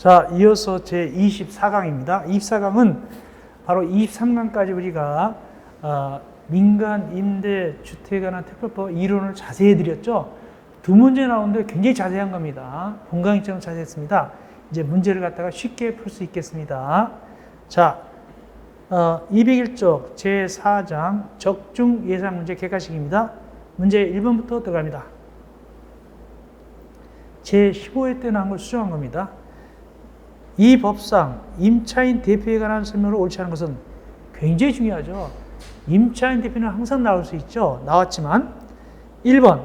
자, 이어서 제24강입니다. 24강은 바로 23강까지 우리가 민간 임대 주택에 관한 특별법 이론을 자세히 해드렸죠. 두 문제 나오는데 굉장히 자세한 겁니다. 본강의처럼 자세했습니다. 이제 문제를 갖다가 쉽게 풀 수 있겠습니다. 자, 201쪽 제4장 적중 예상 문제 객관식입니다. 문제 1번부터 들어갑니다. 제15회 때 나온 걸 수정한 겁니다. 이 법상 임차인 대표에 관한 설명을 옳지 않은 것은 굉장히 중요하죠. 임차인 대표는 항상 나올 수 있죠. 나왔지만 1번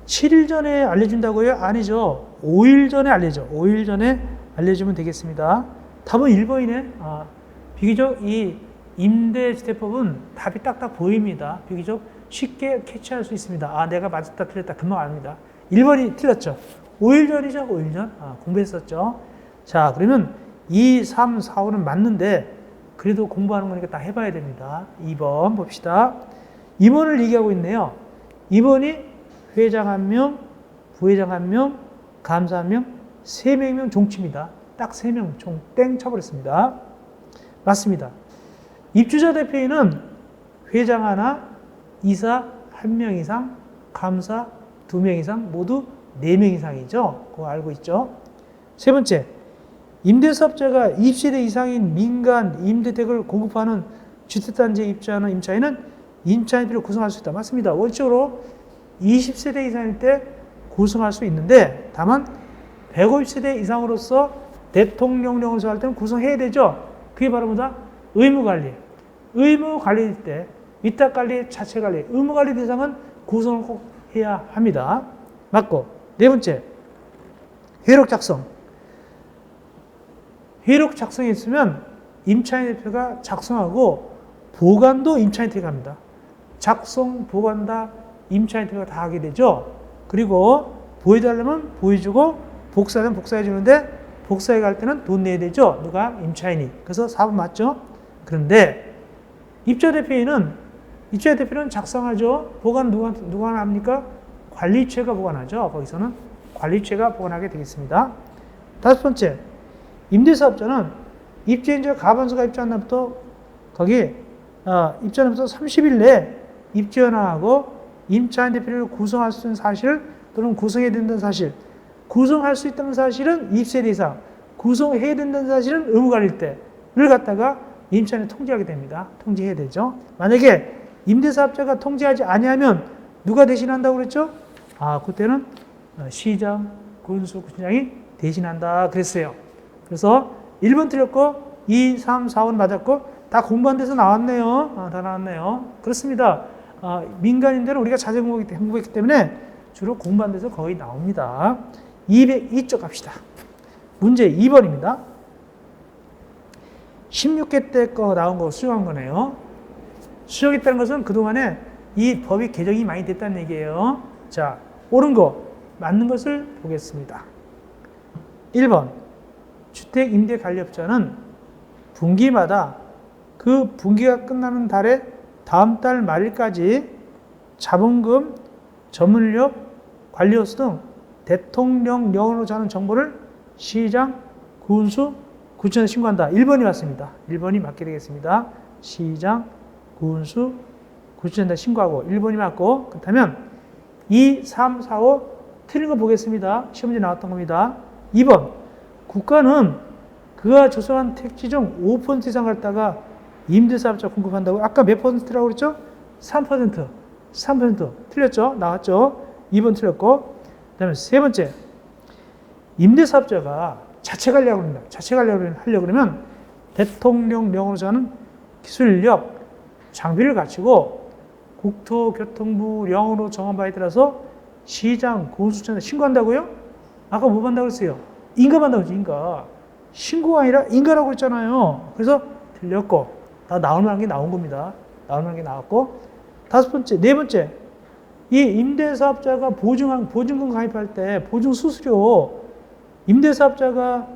7일 전에 알려준다고요? 아니죠. 5일 전에 알려줘. 5일 전에 알려주면 되겠습니다. 답은 1번이네. 비교적 이 임대주택법은 답이 딱딱 보입니다. 비교적 쉽게 캐치할 수 있습니다. 내가 맞았다 틀렸다 금방 압니다. 1번이 틀렸죠. 5일 전이죠. 5일 전. 공부했었죠. 자, 그러면 2, 3, 4, 5는 맞는데 그래도 공부하는 거니까 다 해봐야 됩니다. 2번 봅시다. 2번을 얘기하고 있네요. 2번이 회장 1명, 부회장 1명, 감사 1명, 3명이면 종치입니다. 딱 3명 종 땡 쳐버렸습니다. 맞습니다. 입주자 대표인은 회장 하나, 이사 1명 이상, 감사 2명 이상, 모두 4명 이상이죠. 그거 알고 있죠. 세 번째, 임대사업자가 20세대 이상인 민간 임대택을 공급하는 주택단지에 입주하는 임차인은 임차인비를 구성할 수 있다. 맞습니다. 원칙으로 20세대 이상일 때 구성할 수 있는데 다만 150세대 이상으로서 대통령령을 할 때는 구성해야 되죠. 그게 바로 뭐다? 의무관리. 의무관리일 때 위탁관리, 자체관리, 의무관리 대상은 구성을 꼭 해야 합니다. 맞고 네 번째, 회록 작성. 회록 작성했으면 임차인 대표가 작성하고 보관도 임차인 대표가 합니다. 작성, 보관 다 임차인 대표가 다 하게 되죠. 그리고 보여달라면 보여주고 복사하면 복사해 주는데 복사해 갈 때는 돈 내야 되죠. 누가? 임차인이. 그래서 4번 맞죠? 그런데 입주자 대표는 작성하죠. 보관 누가 합니까? 관리처가 보관하죠. 거기서는 관리처가 보관하게 되겠습니다. 다섯 번째, 임대사업자는 입주인자 가반수가 입주한 날부터 거기 입주한 날부터 30일 내에 입주연하고 임차인 대표를 구성할 수 있는 사실 또는 구성해야 된다는 사실, 구성할 수 있다는 사실은 20세대 이상, 구성해야 된다는 사실은 의무관리일 때를 갖다가 임차인이 통지하게 됩니다. 통지해야 되죠. 만약에 임대사업자가 통지하지 아니하면 누가 대신한다고 그랬죠? 그때는 시장, 군수, 구청장이 대신한다 그랬어요. 그래서 1번 틀렸고 2, 3, 4번 맞았고 다 공부한 데서 나왔네요. 다 나왔네요. 그렇습니다. 민간인들은 우리가 자재 공부했기 때문에 주로 공부한 데서 거의 나옵니다. 202쪽 갑시다. 문제 2번입니다. 16회 때 거 나온 거 수정한 거네요. 수정했다는 것은 그동안에 이 법이 개정이 많이 됐다는 얘기예요. 자, 옳은 거, 맞는 것을 보겠습니다. 1번, 주택임대관리업자는 분기마다 그 분기가 끝나는 달에 다음 달 말일까지 자본금, 전문인력, 관리호수 등 대통령령으로 정하는 정보를 시장, 군수, 구청에 신고한다. 1번이 맞습니다. 1번이 맞게 되겠습니다. 시장, 군수, 구청에 신고하고 1번이 맞고, 그렇다면 2, 3, 4, 5 틀린 거 보겠습니다. 시험문제 나왔던 겁니다. 2번, 국가는 그가 조성한 택지 중 5% 이상 갖다가 임대사업자 공급한다고. 아까 몇 퍼센트라고 그랬죠? 3%. 3% 틀렸죠? 나왔죠? 2번 틀렸고. 그 다음에 세 번째, 임대사업자가 자체 관리하려고 합니다. 자체 관리하려고 그러면 대통령령으로 정하는 기술력, 장비를 갖추고 국토교통부령으로 정한 바에 따라서 시장, 군수청에 신고한다고요? 아까 뭐 한다고 했어요? 인가한다고 했죠, 인가. 신고가 아니라 인가라고 했잖아요. 그래서 틀렸고, 다 나올 만한 게 나온 겁니다. 나올 만한 게 나왔고. 다섯 번째, 네 번째. 이 임대사업자가 보증금 가입할 때 보증수수료, 임대사업자가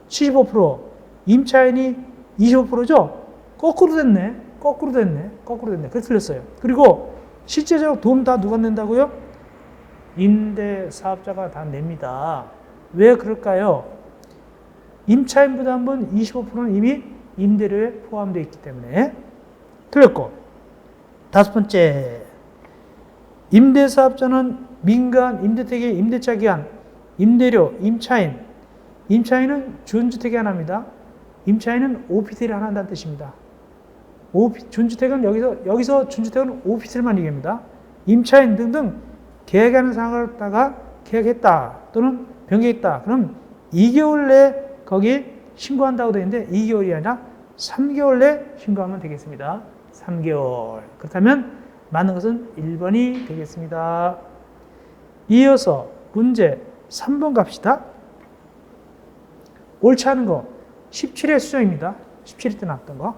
75%, 임차인이 25%죠? 거꾸로 됐네. 그래서 틀렸어요. 그리고 실제적으로 돈 다 누가 낸다고요? 임대사업자가 다 냅니다. 왜 그럴까요? 임차인 부담분 25%는 이미 임대료에 포함되어 있기 때문에 틀렸고, 다섯 번째, 임대사업자는 민간 임대택의 임대차 기한, 임대료, 임차인은 준주택이 하나입니다. 임차인은 오피스텔이 하나 한다는 뜻입니다. 준주택은 여기서 준주택은 오피스텔만 얘기합니다. 임차인 등등 계약하는 상황을 갖다가 계약했다 또는 변경했다. 그럼 2개월 내에 거기 신고한다고 되어 있는데 2개월이 아니라 3개월 내에 신고하면 되겠습니다. 3개월. 그렇다면 맞는 것은 1번이 되겠습니다. 이어서 문제 3번 갑시다. 옳지 않은 거 17회 수정입니다. 17회 때 나왔던 거.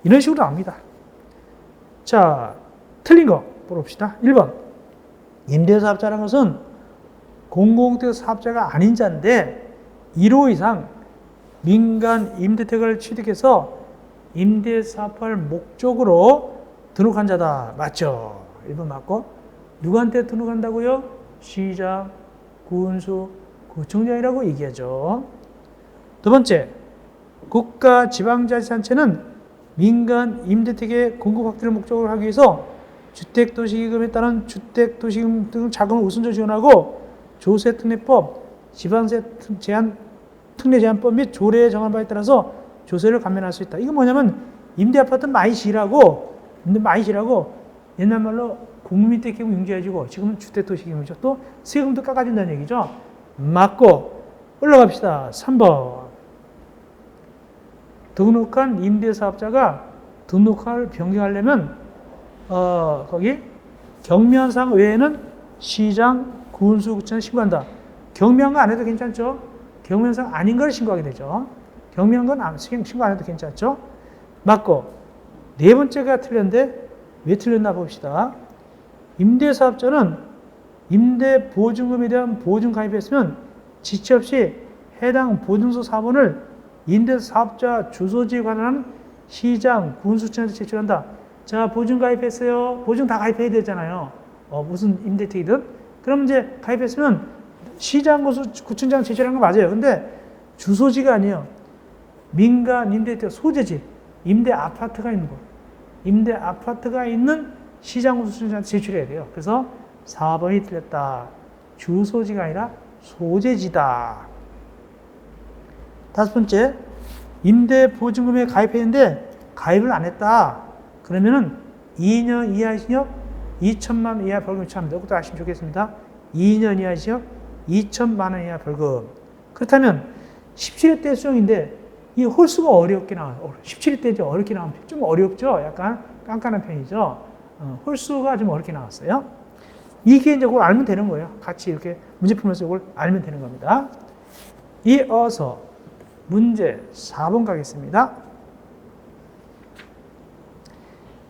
이런 식으로 나옵니다. 자, 틀린 거 보봅시다. 1번. 임대사업자라는 것은 공공주택 사업자가 아닌 자인데 1호 이상 민간 임대택을 취득해서 임대사업할 목적으로 등록한 자다. 맞죠? 1번 맞고. 누구한테 등록한다고요? 시장, 군수, 구청장이라고 얘기하죠. 두 번째, 국가 지방자치단체는 민간 임대택의 공급 확대를 목적으로 하기 위해서 주택도시기금에 따른 주택도시기금 등 자금을 우선적으로 지원하고 조세특례법, 지방세 특례 제한법 및 조례에 정한 바에 따라서 조세를 감면할 수 있다. 이건 뭐냐면 임대아파트 많이 지라고 옛날 말로 국민택기금 융자해주고 지금은 주택도시기금이죠. 또 세금도 깎아준다는 얘기죠. 맞고 올라갑시다. 3번. 등록한 임대사업자가 등록을 변경하려면 거기 경미한상 외에는 시장, 군수, 구청에 신고한다. 경미한 거 안 해도 괜찮죠? 경미한상 아닌 걸 신고하게 되죠. 경미한 건 신고 안 해도 괜찮죠? 맞고 네 번째가 틀렸는데 왜 틀렸나 봅시다. 임대사업자는 임대보증금에 대한 보증 가입했으면 지체 없이 해당 보증서 사본을 임대사업자 주소지에 관한 시장, 군수청에서 제출한다. 자, 보증 가입했어요. 보증 다 가입해야 되잖아요. 무슨 임대택이든. 그럼 이제 가입했으면 시장, 구청장 제출하는 거 맞아요. 근데 주소지가 아니에요. 민간 임대택 소재지. 임대 아파트가 있는 곳. 임대 아파트가 있는 시장, 군수청장한테 제출해야 돼요. 그래서 4번이 틀렸다. 주소지가 아니라 소재지다. 다섯 번째, 임대보증금에 가입했는데 가입을 안 했다. 그러면은 2년 이하 징역 2천만 원 이하 벌금이 처합니다. 이것도 아시면 좋겠습니다. 2년 이하 징역 2천만 원 이하 벌금. 그렇다면 17회 때 수정인데 이 홀수가 어렵게 나와요. 17회 때 어렵게 나오면 좀 어렵죠. 약간 깐깐한 편이죠. 홀수가 좀 어렵게 나왔어요. 이게 이제 그걸 알면 되는 거예요. 같이 이렇게 문제 풀면서 이걸 알면 되는 겁니다. 이어서 문제 4번 가겠습니다.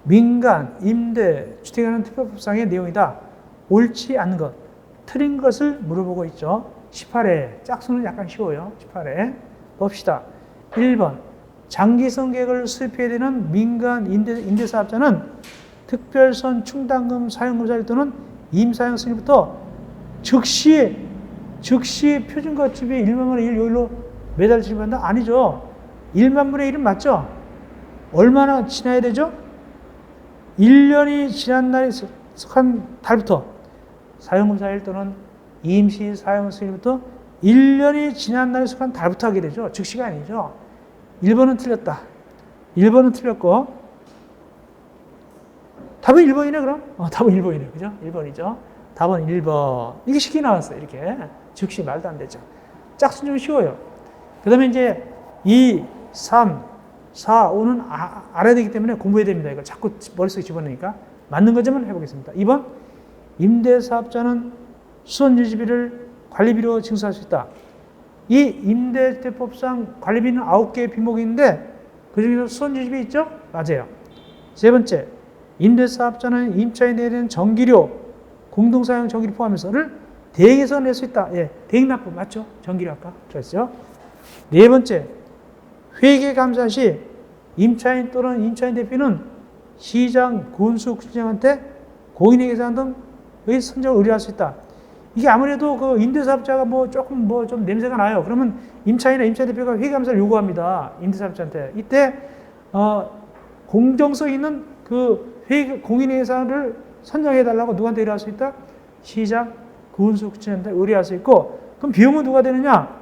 민간 임대 주택하는 특별법상의 내용이다. 옳지 않은 것, 틀린 것을 물어보고 있죠. 18회, 짝수는 약간 쉬워요. 18회 봅시다. 1번, 장기성 계획을 수립해야 되는 민간 임대사업자는 특별선 충당금 사용검사일 또는 임사용 승인부터 즉시 표준가치비 1만 분의 1 요일로 매달 지급한다? 아니죠. 1만 분의 1은 맞죠? 얼마나 지나야 되죠? 1년이 지난 날에 속한 달부터 사용검사일 또는 임시 사용 승인부터 1년이 지난 날에 속한 달부터 하게 되죠. 즉시가 아니죠. 1번은 틀렸다. 1번은 틀렸고 답은 1번이네 그럼? 답은 1번이네. 그죠? 1번이죠. 답은 1번. 이게 쉽게 나왔어요. 이렇게. 즉시 말도 안 되죠. 짝수는 좀 쉬워요. 그 다음에 이제 2, 3, 4, 5는 알아야 되기 때문에 공부해야 됩니다. 이거 자꾸 머릿속에 집어넣으니까. 맞는 거지만 해보겠습니다. 2번. 임대사업자는 수선유지비를 관리비로 징수할 수 있다. 이 임대주택법상 관리비는 9개의 비목이 있는데 그 중에서 수선유지비 있죠? 맞아요. 세 번째. 임대사업자는 임차인에 대한 전기료, 공동사용 전기료 포함해서를 대행해서 낼 수 있다. 예, 대행납부 맞죠? 전기료 아까 들었죠? 네 번째, 회계감사 시 임차인 또는 임차인 대표는 시장, 군수, 구청장한테 공인회계사항 등 선정을 의뢰할 수 있다. 이게 아무래도 그 임대사업자가 뭐 조금 뭐 좀 냄새가 나요. 그러면 임차인이나 임차인 대표가 회계감사를 요구합니다. 임대사업자한테. 이때 공정성 있는 그 공인회사를 선정해달라고 누구한테 의뢰할 수 있다? 시장 군수구청한테 의뢰할 수 있고, 그럼 비용은 누가 되느냐?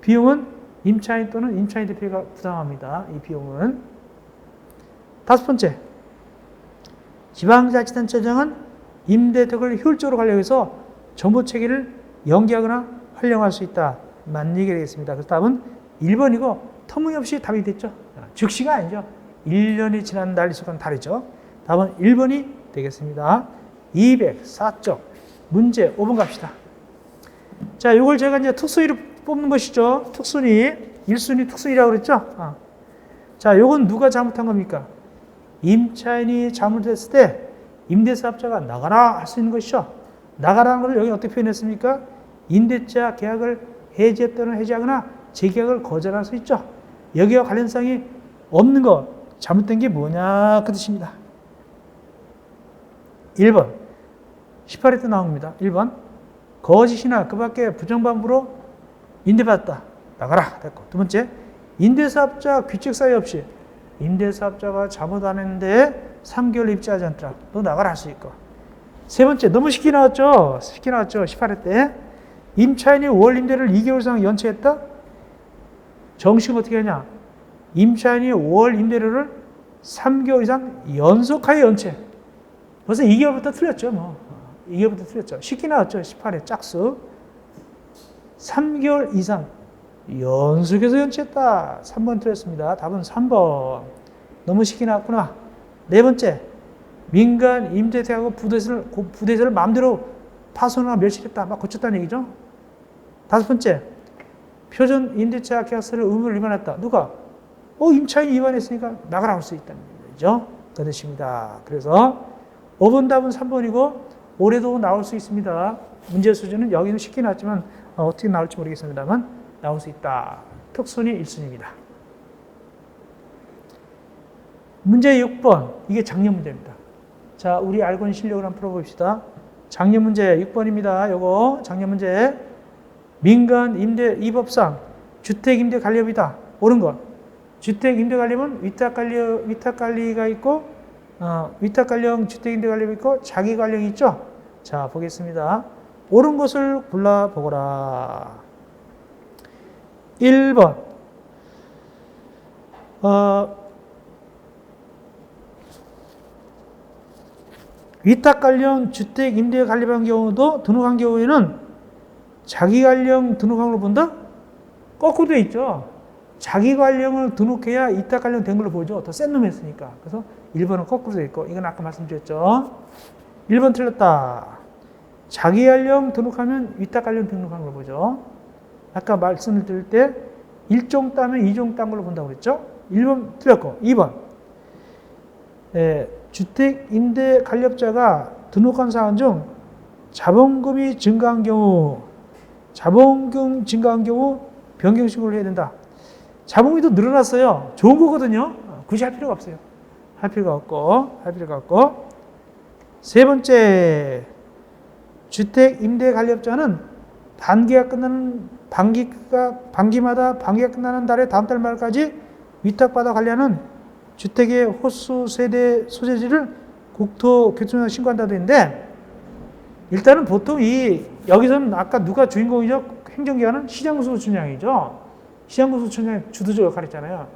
비용은 임차인 또는 임차인 대표가 부담합니다. 이 비용은. 다섯 번째, 지방자치단체장은 임대택을 효율적으로 관리하기 위해서 정보체계를 연계하거나 활용할 수 있다. 맞는 얘기가 되겠습니다. 그래서 답은 1번이고 터무니없이 답이 됐죠. 즉시가 아니죠. 1년이 지난 날수는 다르죠. 답은 1번이 되겠습니다. 204쪽. 문제 5번 갑시다. 자, 이걸 제가 이제 특수위로 뽑는 것이죠. 특수위. 1순위 특수위라고 그랬죠. 자, 요건 누가 잘못한 겁니까? 임차인이 잘못했을 때 임대사업자가 나가라 할 수 있는 것이죠. 나가라는 걸 여기 어떻게 표현했습니까? 임대차 계약을 해지 또는 해지하거나 재계약을 거절할 수 있죠. 여기와 관련성이 없는 것, 잘못된 게 뭐냐 그 뜻입니다. 1번 18회 때 나온 겁니다. 1번 거짓이나 그 밖에 부정반부로 임대받았다. 나가라 됐고, 두 번째 임대사업자 규칙 사유 없이 임대사업자가 잘못 안 했는데 3개월 입주하지 않더라. 너 나가라 할 수 있고, 세 번째 너무 쉽게 나왔죠. 18회 때 임차인이 월 임대를 2개월 이상 연체했다. 정식은 어떻게 하냐? 임차인이 월 임대료를 3개월 이상 연속하여 연체. 벌써 2개월부터 틀렸죠. 뭐 2개월부터 틀렸죠. 쉽게 나왔죠. 18회 짝수. 3개월 이상 연속해서 연체했다. 3번 틀렸습니다. 답은 3번. 너무 쉽게 나왔구나. 네 번째, 민간 임대택하고 부대세를 마음대로 파손하거나 멸실했다. 막 고쳤다는 얘기죠. 다섯 번째, 표준 임대차 계약서를 의무를 위반했다. 누가? 임차인이 위반했으니까 나가라 할 수 있다는 얘기죠. 그 뜻입니다. 그래서 5번 답은 3번이고 올해도 나올 수 있습니다. 문제 수준은 여기는 쉽게 나왔지만 어떻게 나올지 모르겠습니다만 나올 수 있다. 특순위 1순위입니다. 문제 6번. 이게 작년 문제입니다. 자, 우리 알고 있는 실력을 한번 풀어봅시다. 작년 문제 6번입니다. 요거 작년 문제. 민간 임대 이법상 주택 임대 관리업이다. 옳은 것. 주택 임대 관리업은 위탁 관리가 있고 위탁 관리형 주택 임대 관리업이 있고 자기 관리형이 있죠. 자, 보겠습니다. 옳은 것을 골라 보거라. 1번. 위탁 관리형 주택 임대 관리한 경우도 등록한 경우에는 자기 관리형 등록한 걸 본다? 거꾸로 돼 있죠. 자기 관리형을 등록해야 위탁 관리형 된 걸로 보죠. 더 센 놈 했으니까. 그래서 1번은 거꾸로 돼 있고, 이건 아까 말씀드렸죠. 1번 틀렸다. 자기 관리형 등록하면 위탁 관리형 등록한 걸 보죠. 아까 말씀을 드릴 때 1종 따면 2종 딴 걸로 본다고 그랬죠. 1번 틀렸고, 2번. 주택 임대 관리업자가 등록한 사항 중 자본금이 증가한 경우, 자본금 증가한 경우 변경 신고를 해야 된다. 자본금이 더 늘어났어요. 좋은 거거든요. 굳이 할 필요가 없어요. 할 필요가 없고. 세 번째, 주택 임대 관리업자는 반기가 끝나는 반기마다 반기가 끝나는 달에 다음 달 말까지 위탁받아 관리하는 주택의 호수 세대 소재지를 국토교통부에 신고한다고 되는데, 일단은 보통 여기서는 아까 누가 주인공이죠? 행정기관은 시장군수청장이죠. 시장군수청장이 주도적 역할을 했잖아요.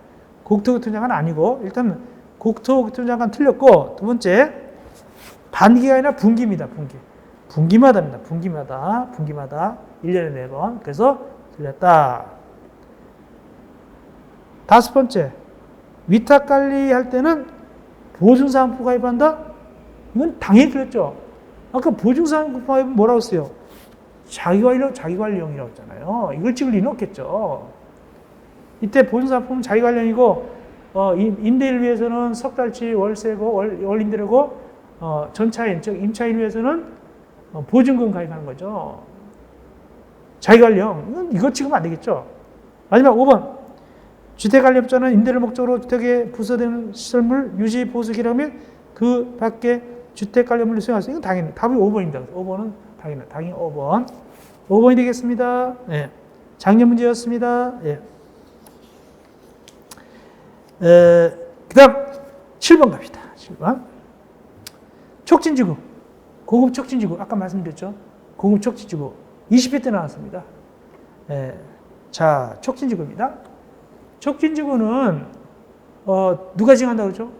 국토교통장관 아니고, 일단 국토교통장관 틀렸고, 두 번째, 반기가 아니라 분기입니다. 분기마다입니다. 분기마다. 1년에 4번. 그래서 틀렸다. 다섯 번째, 위탁 관리할 때는 보증사항부 가입한다? 이건 당연히 틀렸죠. 아까 보증사항부 가입은 뭐라고 했어요? 자기관리형이라고 했잖아요. 이걸 찍을 리는 없겠죠. 이때 보증사항부는 자기관리형이고, 임대인을 위해서는 석 달치 월세고, 월임대료고, 전차인, 즉 임차인 위해서는 보증금 가입하는 거죠. 자기관리형. 이거 찍으면 안 되겠죠. 마지막 5번. 주택관리업자는 임대를 목적으로 주택에 부서되는 시설물 유지 보수 기록에 그 밖에 주택관리업물을 수행할 수 있는. 이건 당연히 답이 5번입니다. 5번은 당연히 5번. 5번이 되겠습니다. 예. 작년 문제였습니다. 예. 그 다음 7번 갑시다. 7번. 촉진지구. 고급 촉진지구. 아까 말씀드렸죠. 고급 촉진지구. 20회 때 나왔습니다. 예. 자, 촉진지구입니다. 촉진지구는 누가 지정한다고 그러죠?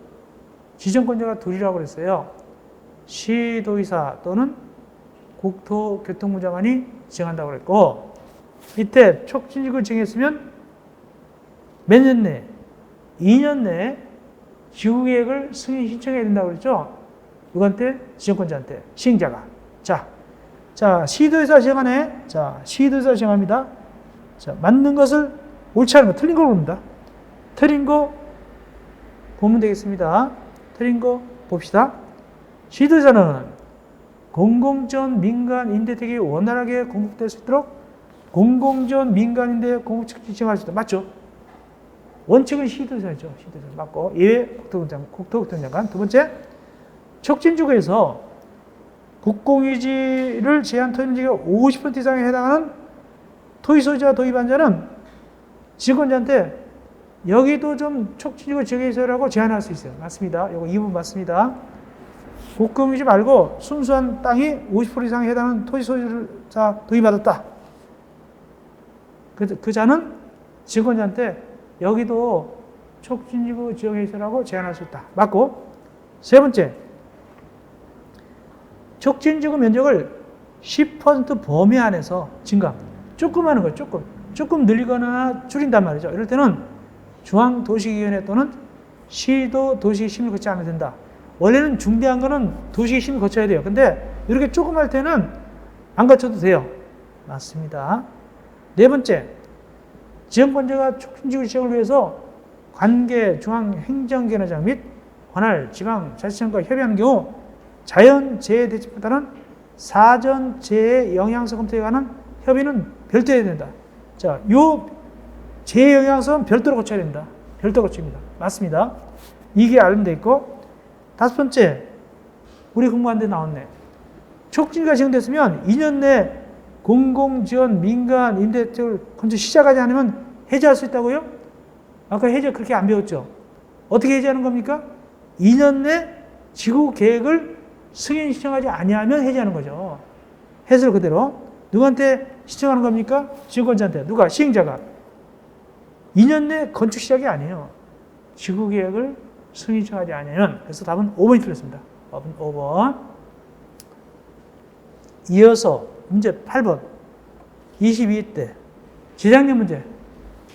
지정권자가 둘이라고 그랬어요. 시도의사 또는 국토교통부 장관이 지정한다고 그랬고, 이때 촉진지구를 정했으면 몇 년 내? 2년 내에 지구계획을 승인 신청해야 된다고 그랬죠? 누구한테? 지정권자한테. 시행자가. 자, 시도의사 지정하네. 자, 시도의사 지정합니다. 자, 맞는 것을 옳지 않은 거, 틀린 걸 봅니다. 틀린 거 보면 되겠습니다. 틀린 거 봅시다. 시도의사는 공공지원 민간 임대택이 원활하게 공급될 수 있도록 공공지원 민간 임대 공급책 지정할 수 있다. 맞죠? 원칙은 시도의사죠. 시도의사 맞고, 예외 국토교통장관. 두 번째, 촉진지구에서 국공유지를 제한 토지面積의 50% 이상에 해당하는 토지 소유자 도입한 자는 지정권자한테 여기도 좀 촉진지구 지정해서라고 제한할 수 있어요. 맞습니다. 이거 2번 맞습니다. 국공유지 말고 순수한 땅이 50% 이상에 해당하는 토지 소유자 도입받았다. 그 자는 지정권자한테 여기도 촉진지구 지정해서라고 제한할 수 있다. 맞고, 세 번째, 촉진지구 면적을 10% 범위 안에서 증가. 조금 하는 거예요. 조금 늘리거나 줄인단 말이죠. 이럴 때는 중앙도시기획위원회 또는 시도 도시심을 거치 않으면 된다. 원래는 중대한 거는 도시심을 거쳐야 돼요. 근데 이렇게 조금 할 때는 안 거쳐도 돼요. 맞습니다. 네 번째, 지정권자가 촉진지구 지정을 위해서 관계 중앙행정기관장 및 관할 지방자치청과 협의하는 경우 자연재해 대책보다는 사전재해 영향성 검토에 관한 협의는 별도로 해야 된다. 자, 요 재해 영향성은 별도로 거쳐야 된다. 별도로 거칩니다. 맞습니다. 이게 알면 돼 있고, 다섯 번째, 우리 공부하는데 나왔네. 촉진지구가 지정됐으면 2년 내 공공지원 민간 임대택을 건축 시작하지 않으면 해제할 수 있다고요? 아까 해제 그렇게 안 배웠죠? 어떻게 해제하는 겁니까? 2년 내 지구 계획을 승인 신청하지 아니하면 해제하는 거죠. 해설 그대로. 누구한테 신청하는 겁니까? 지정권자한테. 누가? 시행자가. 2년 내 건축 시작이 아니에요. 지구 계획을 승인 신청하지 아니하면. 그래서 답은 5번이 틀렸습니다. 5번. 이어서 문제 8번. 22대. 재작년 문제.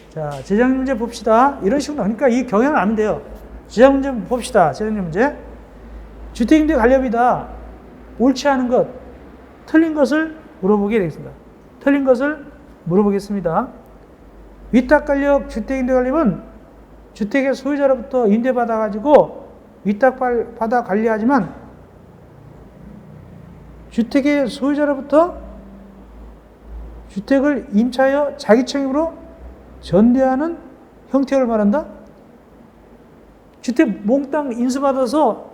자, 재작년 문제 봅시다. 이런 식으로 나오니까 이 경향을 아면 돼요. 재작년 문제 봅시다. 재작년 문제. 주택임대 관리업이다. 옳지 않은 것, 틀린 것을 물어보게 되겠습니다. 틀린 것을 물어보겠습니다. 위탁관리업 주택임대 관리업은 주택의 소유자로부터 임대받아가지고 위탁받아 관리하지만 주택의 소유자로부터 주택을 임차하여 자기 책임으로 전대하는 형태를 말한다. 주택 몽땅 인수받아서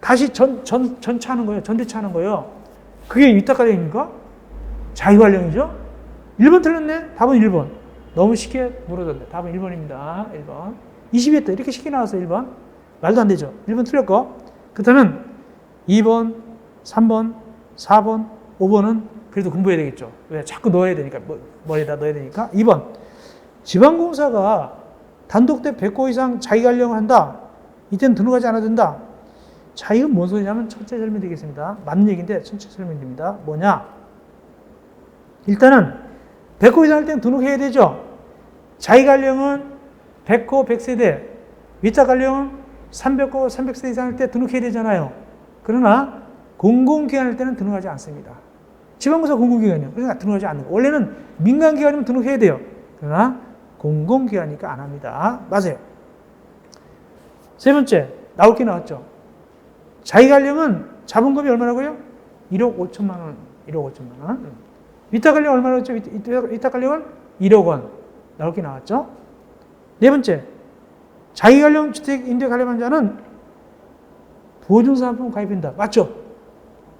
다시 전차하는 거예요. 전대차하는 거예요. 그게 위탁관리입니까? 자기관리이죠? 1번 틀렸네? 답은 1번. 너무 쉽게 물어졌네. 답은 1번입니다. 1번. 20회 때 이렇게 쉽게 나왔어요. 1번. 말도 안 되죠? 1번 틀렸고. 그렇다면 2번, 3번, 4번, 5번은 그래도 공부해야 되겠죠. 왜? 자꾸 넣어야 되니까. 머리에다 넣어야 되니까. 2번. 지방공사가 단독대 100호 이상 자기관리을 한다. 이때는 등록하지 않아도 된다. 자, 이건 뭔 소리냐면 첫째 설명드리겠습니다. 맞는 얘기인데 첫째 설명드립니다. 뭐냐? 일단은 100호 이상 할 때는 등록해야 되죠. 자기관리은 100호 100세대, 위탁관리은 300호 300세대 이상 할 때 등록해야 되잖아요. 그러나 공공기관 할 때는 등록하지 않습니다. 지방공사 공공기관이요. 그러니까 등록하지 않는 거. 원래는 민간기관이면 등록해야 돼요. 그러나 공공기관이니까 안 합니다. 맞아요. 세 번째, 나올 게 나왔죠. 자기관리은 자본금이 얼마라고요? 1억 5천만 원. 1억 5천만 원. 위탁관리 얼마라고 했죠? 위탁관리은 1억 원. 나올 게 나왔죠. 네 번째, 자기관리 주택 임대 관리반자는 보증사업품 가입한다. 맞죠?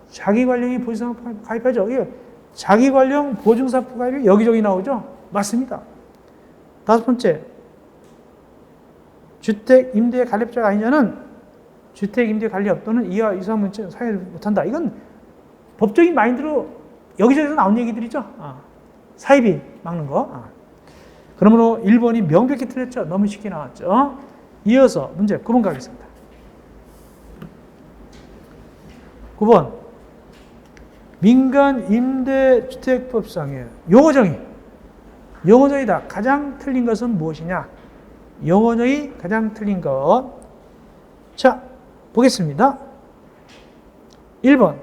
자기관리형이 보증사업부 가입하죠. 이게 자기관리형 보증사업부 가입이 여기저기 나오죠. 맞습니다. 다섯 번째, 주택임대관리업자가 아닌 자는 주택임대관리업 또는 이하 이상 문제 사유를 못한다. 이건 법적인 마인드로 여기저기서 나온 얘기들이죠. 사입이 막는 거. 그러므로 1번이 명백히 틀렸죠. 너무 쉽게 나왔죠. 이어서 문제 9번 가겠습니다. 9번 민간 임대주택법상의 용어정의다. 가장 틀린 것은 무엇이냐? 용어정의 가장 틀린 것. 자, 보겠습니다. 1번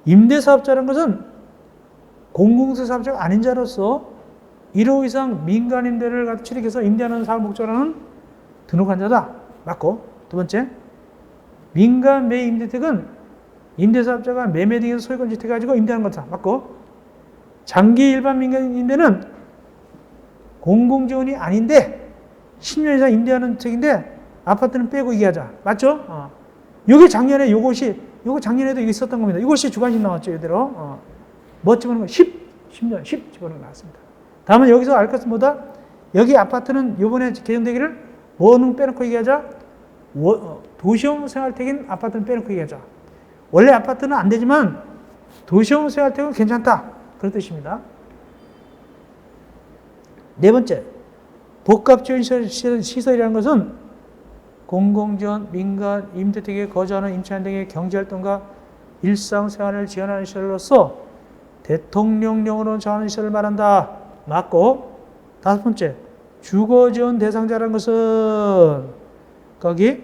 임대사업자라는 것은 공공세 사업자가 아닌 자로서 1호 이상 민간 임대를 출입해서 임대하는 사업 목적으로는 등록한 자다. 맞고, 두 번째, 민간 매입 임대주택은 임대사업자가 매매 등에서 소유권 주택 가지고 임대하는 것이다. 맞고, 장기 일반 민간 임대는 공공지원이 아닌데 10년 이상 임대하는 주택인데 아파트는 빼고 얘기하자. 맞죠? 요게 작년에 요거 작년에도 이거 있었던 겁니다. 이것이 주관식 나왔죠. 이대로. 뭐 집어넣은 거? 10년, 10 집어넣은 거 나왔습니다. 다음은 여기서 알 것은 뭐다? 여기 아파트는 요번에 개정되기를 뭐는 빼놓고 얘기하자? 도시형 생활택인 아파트는 빼놓고 얘기하자. 원래 아파트는 안 되지만 도시형 생활택은 괜찮다. 그런 뜻입니다. 네 번째, 복합지원 시설이라는 것은 공공지원, 민간, 임대택에 거주하는 임차인 등의 경제활동과 일상생활을 지원하는 시설로서 대통령령으로 정하는 시설을 말한다. 맞고, 다섯 번째, 주거지원 대상자라는 것은 거기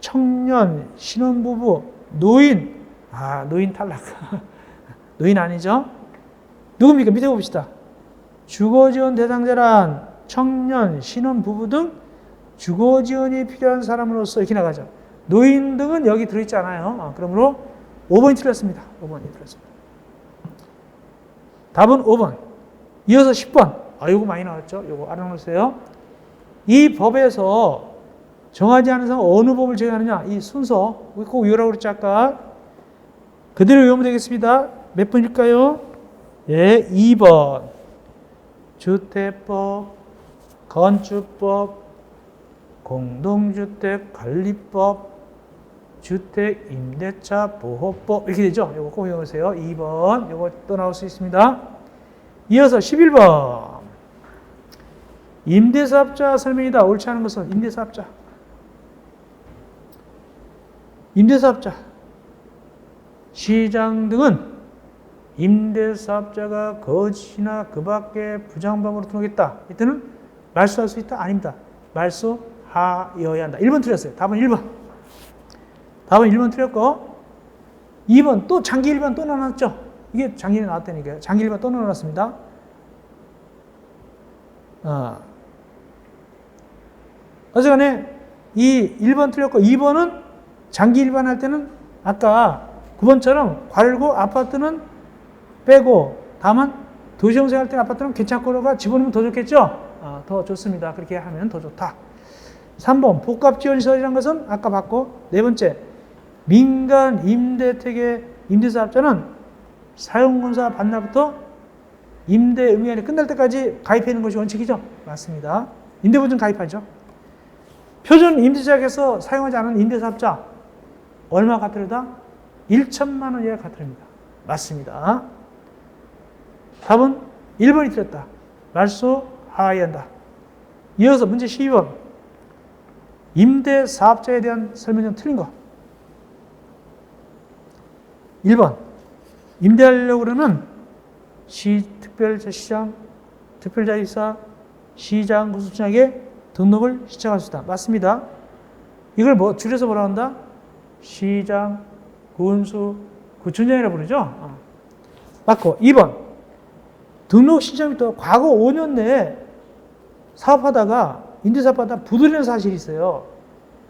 청년, 신혼부부, 노인, 노인 탈락. 노인 아니죠? 누굽니까? 밑에 봅시다. 주거지원 대상자란 청년, 신혼부부 등 주거지원이 필요한 사람으로서 이렇게 나가죠. 노인 등은 여기 들어있지 않아요. 그러므로 5번이 틀렸습니다. 5번이 틀렸습니다. 답은 5번. 이어서 10번. 이거 많이 나왔죠? 이거 알아놓으세요. 이 법에서 정하지 않은 사람 어느 법을 적용하느냐? 이 순서. 꼭 외우라고 그랬죠, 아까. 그대로 외우면 되겠습니다. 몇 번일까요? 예, 2번. 주택법, 건축법, 공동주택관리법, 주택임대차 보호법 이렇게 되죠. 이거 꼭 외우세요. 2번. 이거 또 나올 수 있습니다. 이어서 11번. 임대사업자 설명이다. 옳지 않은 것은 임대사업자. 임대사업자. 시장 등은 임대사업자가 거짓이나 그 밖에 부정방법으로 등록했다. 이때는 말소할 수 있다? 아닙니다. 말소하여야 한다. 1번 틀렸어요. 답은 1번. 답은 1번 틀렸고 2번 또 장기 1번 또 나눴죠. 이게 작년에 나왔다니까요. 장기 1번 또 나눴습니다. 어쨌간에 이 1번 틀렸고 2번은 장기 1번 할 때는 아까 9번처럼 괄고 아파트는 빼고 다만 도시형 생활 때 아파트는 괜찮고가 집어넣으면 더 좋겠죠? 더 좋습니다. 그렇게 하면 더 좋다. 3번 복합지원시설이라는 것은 아까 봤고 네 번째 민간 임대택의 임대사업자는 사용공사 반납부터 임대 의무기간이 끝날 때까지 가입하는 것이 원칙이죠? 맞습니다. 임대보증 가입하죠. 표준 임대계약에서 사용하지 않은 임대사업자 얼마 가트르다? 1천만 원 이하 가트릅니다. 맞습니다. 답은 1번이 틀렸다. 말소하여야 한다. 이어서 문제 12번. 임대사업자에 대한 설명은 틀린 거. 1번. 임대하려고 그러면 특별시장, 특별자립사, 시장, 구수청에게 등록을 시작할 수 있다. 맞습니다. 이걸 줄여서 뭐라 한다? 시장, 군수, 구청장이라고 부르죠. 맞고 2번. 등록 신청부터 과거 5년 내에 사업하다가 임대사업하다가 부도리는 사실이 있어요.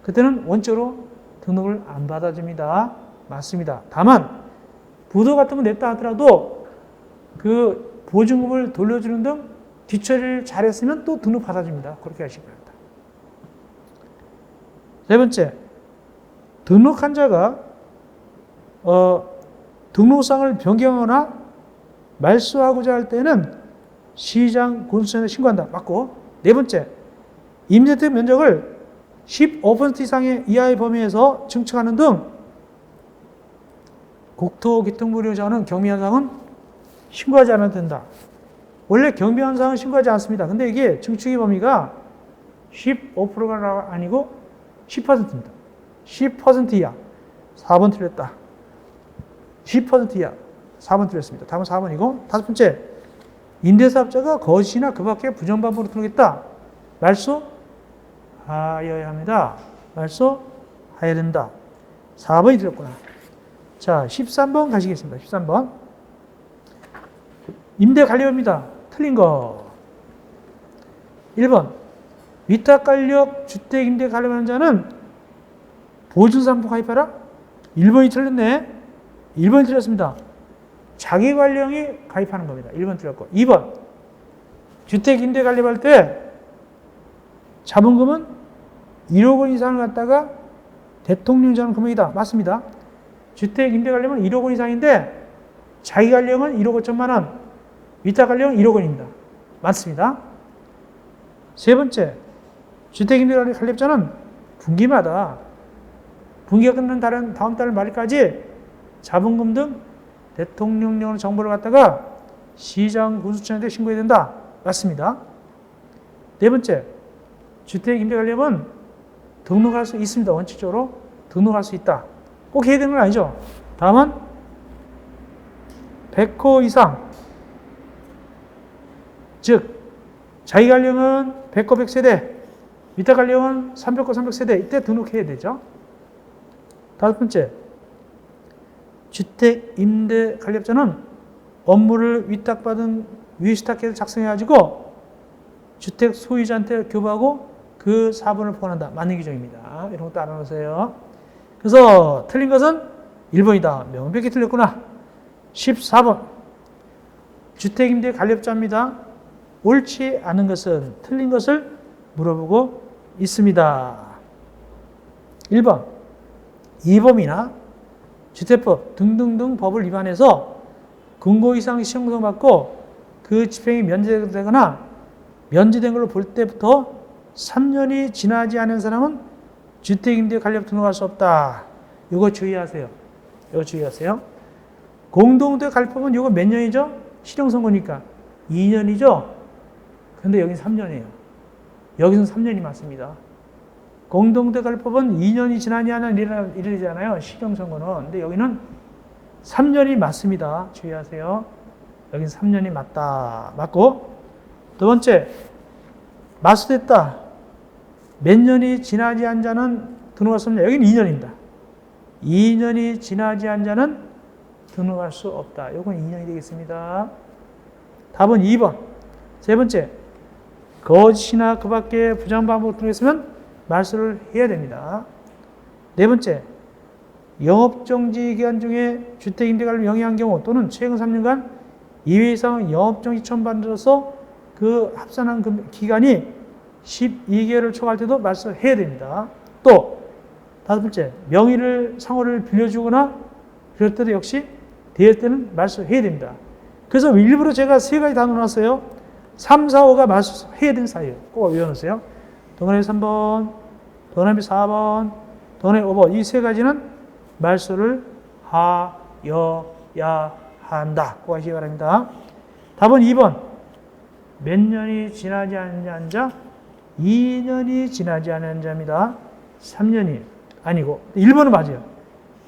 그때는 원적으로 등록을 안 받아줍니다. 맞습니다. 다만 부도 같은 거 냈다 하더라도 그 보증금을 돌려주는 등 뒷처리를 잘했으면 또 등록 받아줍니다. 그렇게 하시기 바랍니다. 네 번째, 등록한 자가 등록상을 변경하거나 말소하고자 할 때는 시장 공수처에 신고한다. 맞고. 네 번째, 임대주택 면적을 15% 이상의 이하의 범위에서 증축하는 등 국토교통부 운영자는 경비현상은 신고하지 않아도 된다. 원래 경비현상은 신고하지 않습니다. 근데 이게 증축의 범위가 15%가 아니고 10%입니다. 10% 이하. 4번 틀렸다. 10% 이하. 4번 틀렸습니다. 다음은 4번이고. 다섯 번째, 임대사업자가 거짓이나 그 밖에 부정반복으로 등록했다. 말소하여야 합니다. 말소하여야 된다. 4번이 틀렸구나. 자, 13번 가시겠습니다. 13번. 임대관리입니다. 틀린 거. 1번. 위탁관리업 주택임대관리하는 자는 보증상품 가입하라? 1번이 틀렸네. 1번이 틀렸습니다. 자기관리형이 가입하는 겁니다. 1번 틀렸고. 2번. 주택임대관리할 때 자본금은 1억 원 이상을 갖다가 대통령 정하는 금액이다. 맞습니다. 주택임대관리는 1억 원 이상인데 자기관리형은 1억 5천만 원, 위탁관리형은 1억 원입니다. 맞습니다. 세 번째, 주택임대관리업자는 분기마다 분기가 끝난 다음 달 말까지 자본금 등 대통령령으로 정보를 갖다가 시장 군수청에 신고해야 된다. 맞습니다. 네 번째, 주택임대관리업은 등록할 수 있습니다. 원칙적으로 등록할 수 있다. 꼭 해야 되는 건 아니죠. 다음은 100호 이상, 즉 자기관리형은 100호 100세대, 위탁관리형은 300호 300세대 이때 등록해야 되죠. 다섯 번째, 주택임대관리업자는 업무를 위탁받은 위탁계획을 작성해가지고 주택 소유자한테 교부하고 그 사본을 보관한다. 맞는 규정입니다. 이런 것도 알아놓으세요. 그래서 틀린 것은 1번이다. 명백히 틀렸구나. 14번. 주택임대관리업자입니다. 옳지 않은 것은 틀린 것을 물어보고 있습니다. 1번. 이범이나 주택법 등등등 법을 위반해서 금고 이상 시행구성 받고 그 집행이 면제되거나 면제된 걸로 볼 때부터 3년이 지나지 않은 사람은 주택임대관리업 등록할 수 없다. 이거 주의하세요. 이거 주의하세요. 공동주택관리법은 이거 몇 년이죠? 실형선고니까 2년이죠? 근데 여기는 3년이에요. 여기서는 3년이 맞습니다. 공동주택관리법은 2년이 지나지 않은 일이잖아요. 실형선고는. 근데 여기는 3년이 맞습니다. 주의하세요. 여기는 3년이 맞다. 맞고. 두 번째, 맞수됐다. 몇 년이 지나지 않은 자는 등록할 수 없냐. 여기는 2년입니다. 2년이 지나지 않은 자는 등록할 수 없다. 이건 2년이 되겠습니다. 답은 2번. 세 번째, 거짓이나 그 밖에 부정반복 등록했으면 말소를 해야 됩니다. 네 번째, 영업정지 기간 중에 주택임대관리를 영위한 경우 또는 최근 3년간 2회 이상 영업정지 처분받아서 그 합산한 기간이 12개월을 초과할 때도 말소해야 됩니다. 또 다섯 번째, 명의를 상호를 빌려주거나 그럴 때도 역시 대여 때는 말소해야 됩니다. 그래서 일부러 제가 세 가지 다 넣어놨어요. 3, 4, 5가 말소해야 되는 사이에요. 꼭 외워놓으세요. 동그라미 3번, 동그라미 4번, 동그라미 5번. 이 세 가지는 말소를 하여야 한다. 꼭 하시기 바랍니다. 답은 2번. 몇 년이 지나지 않은 자? 2년이 지나지 않은 자입니다. 3년이 아니고. 1번은 맞아요.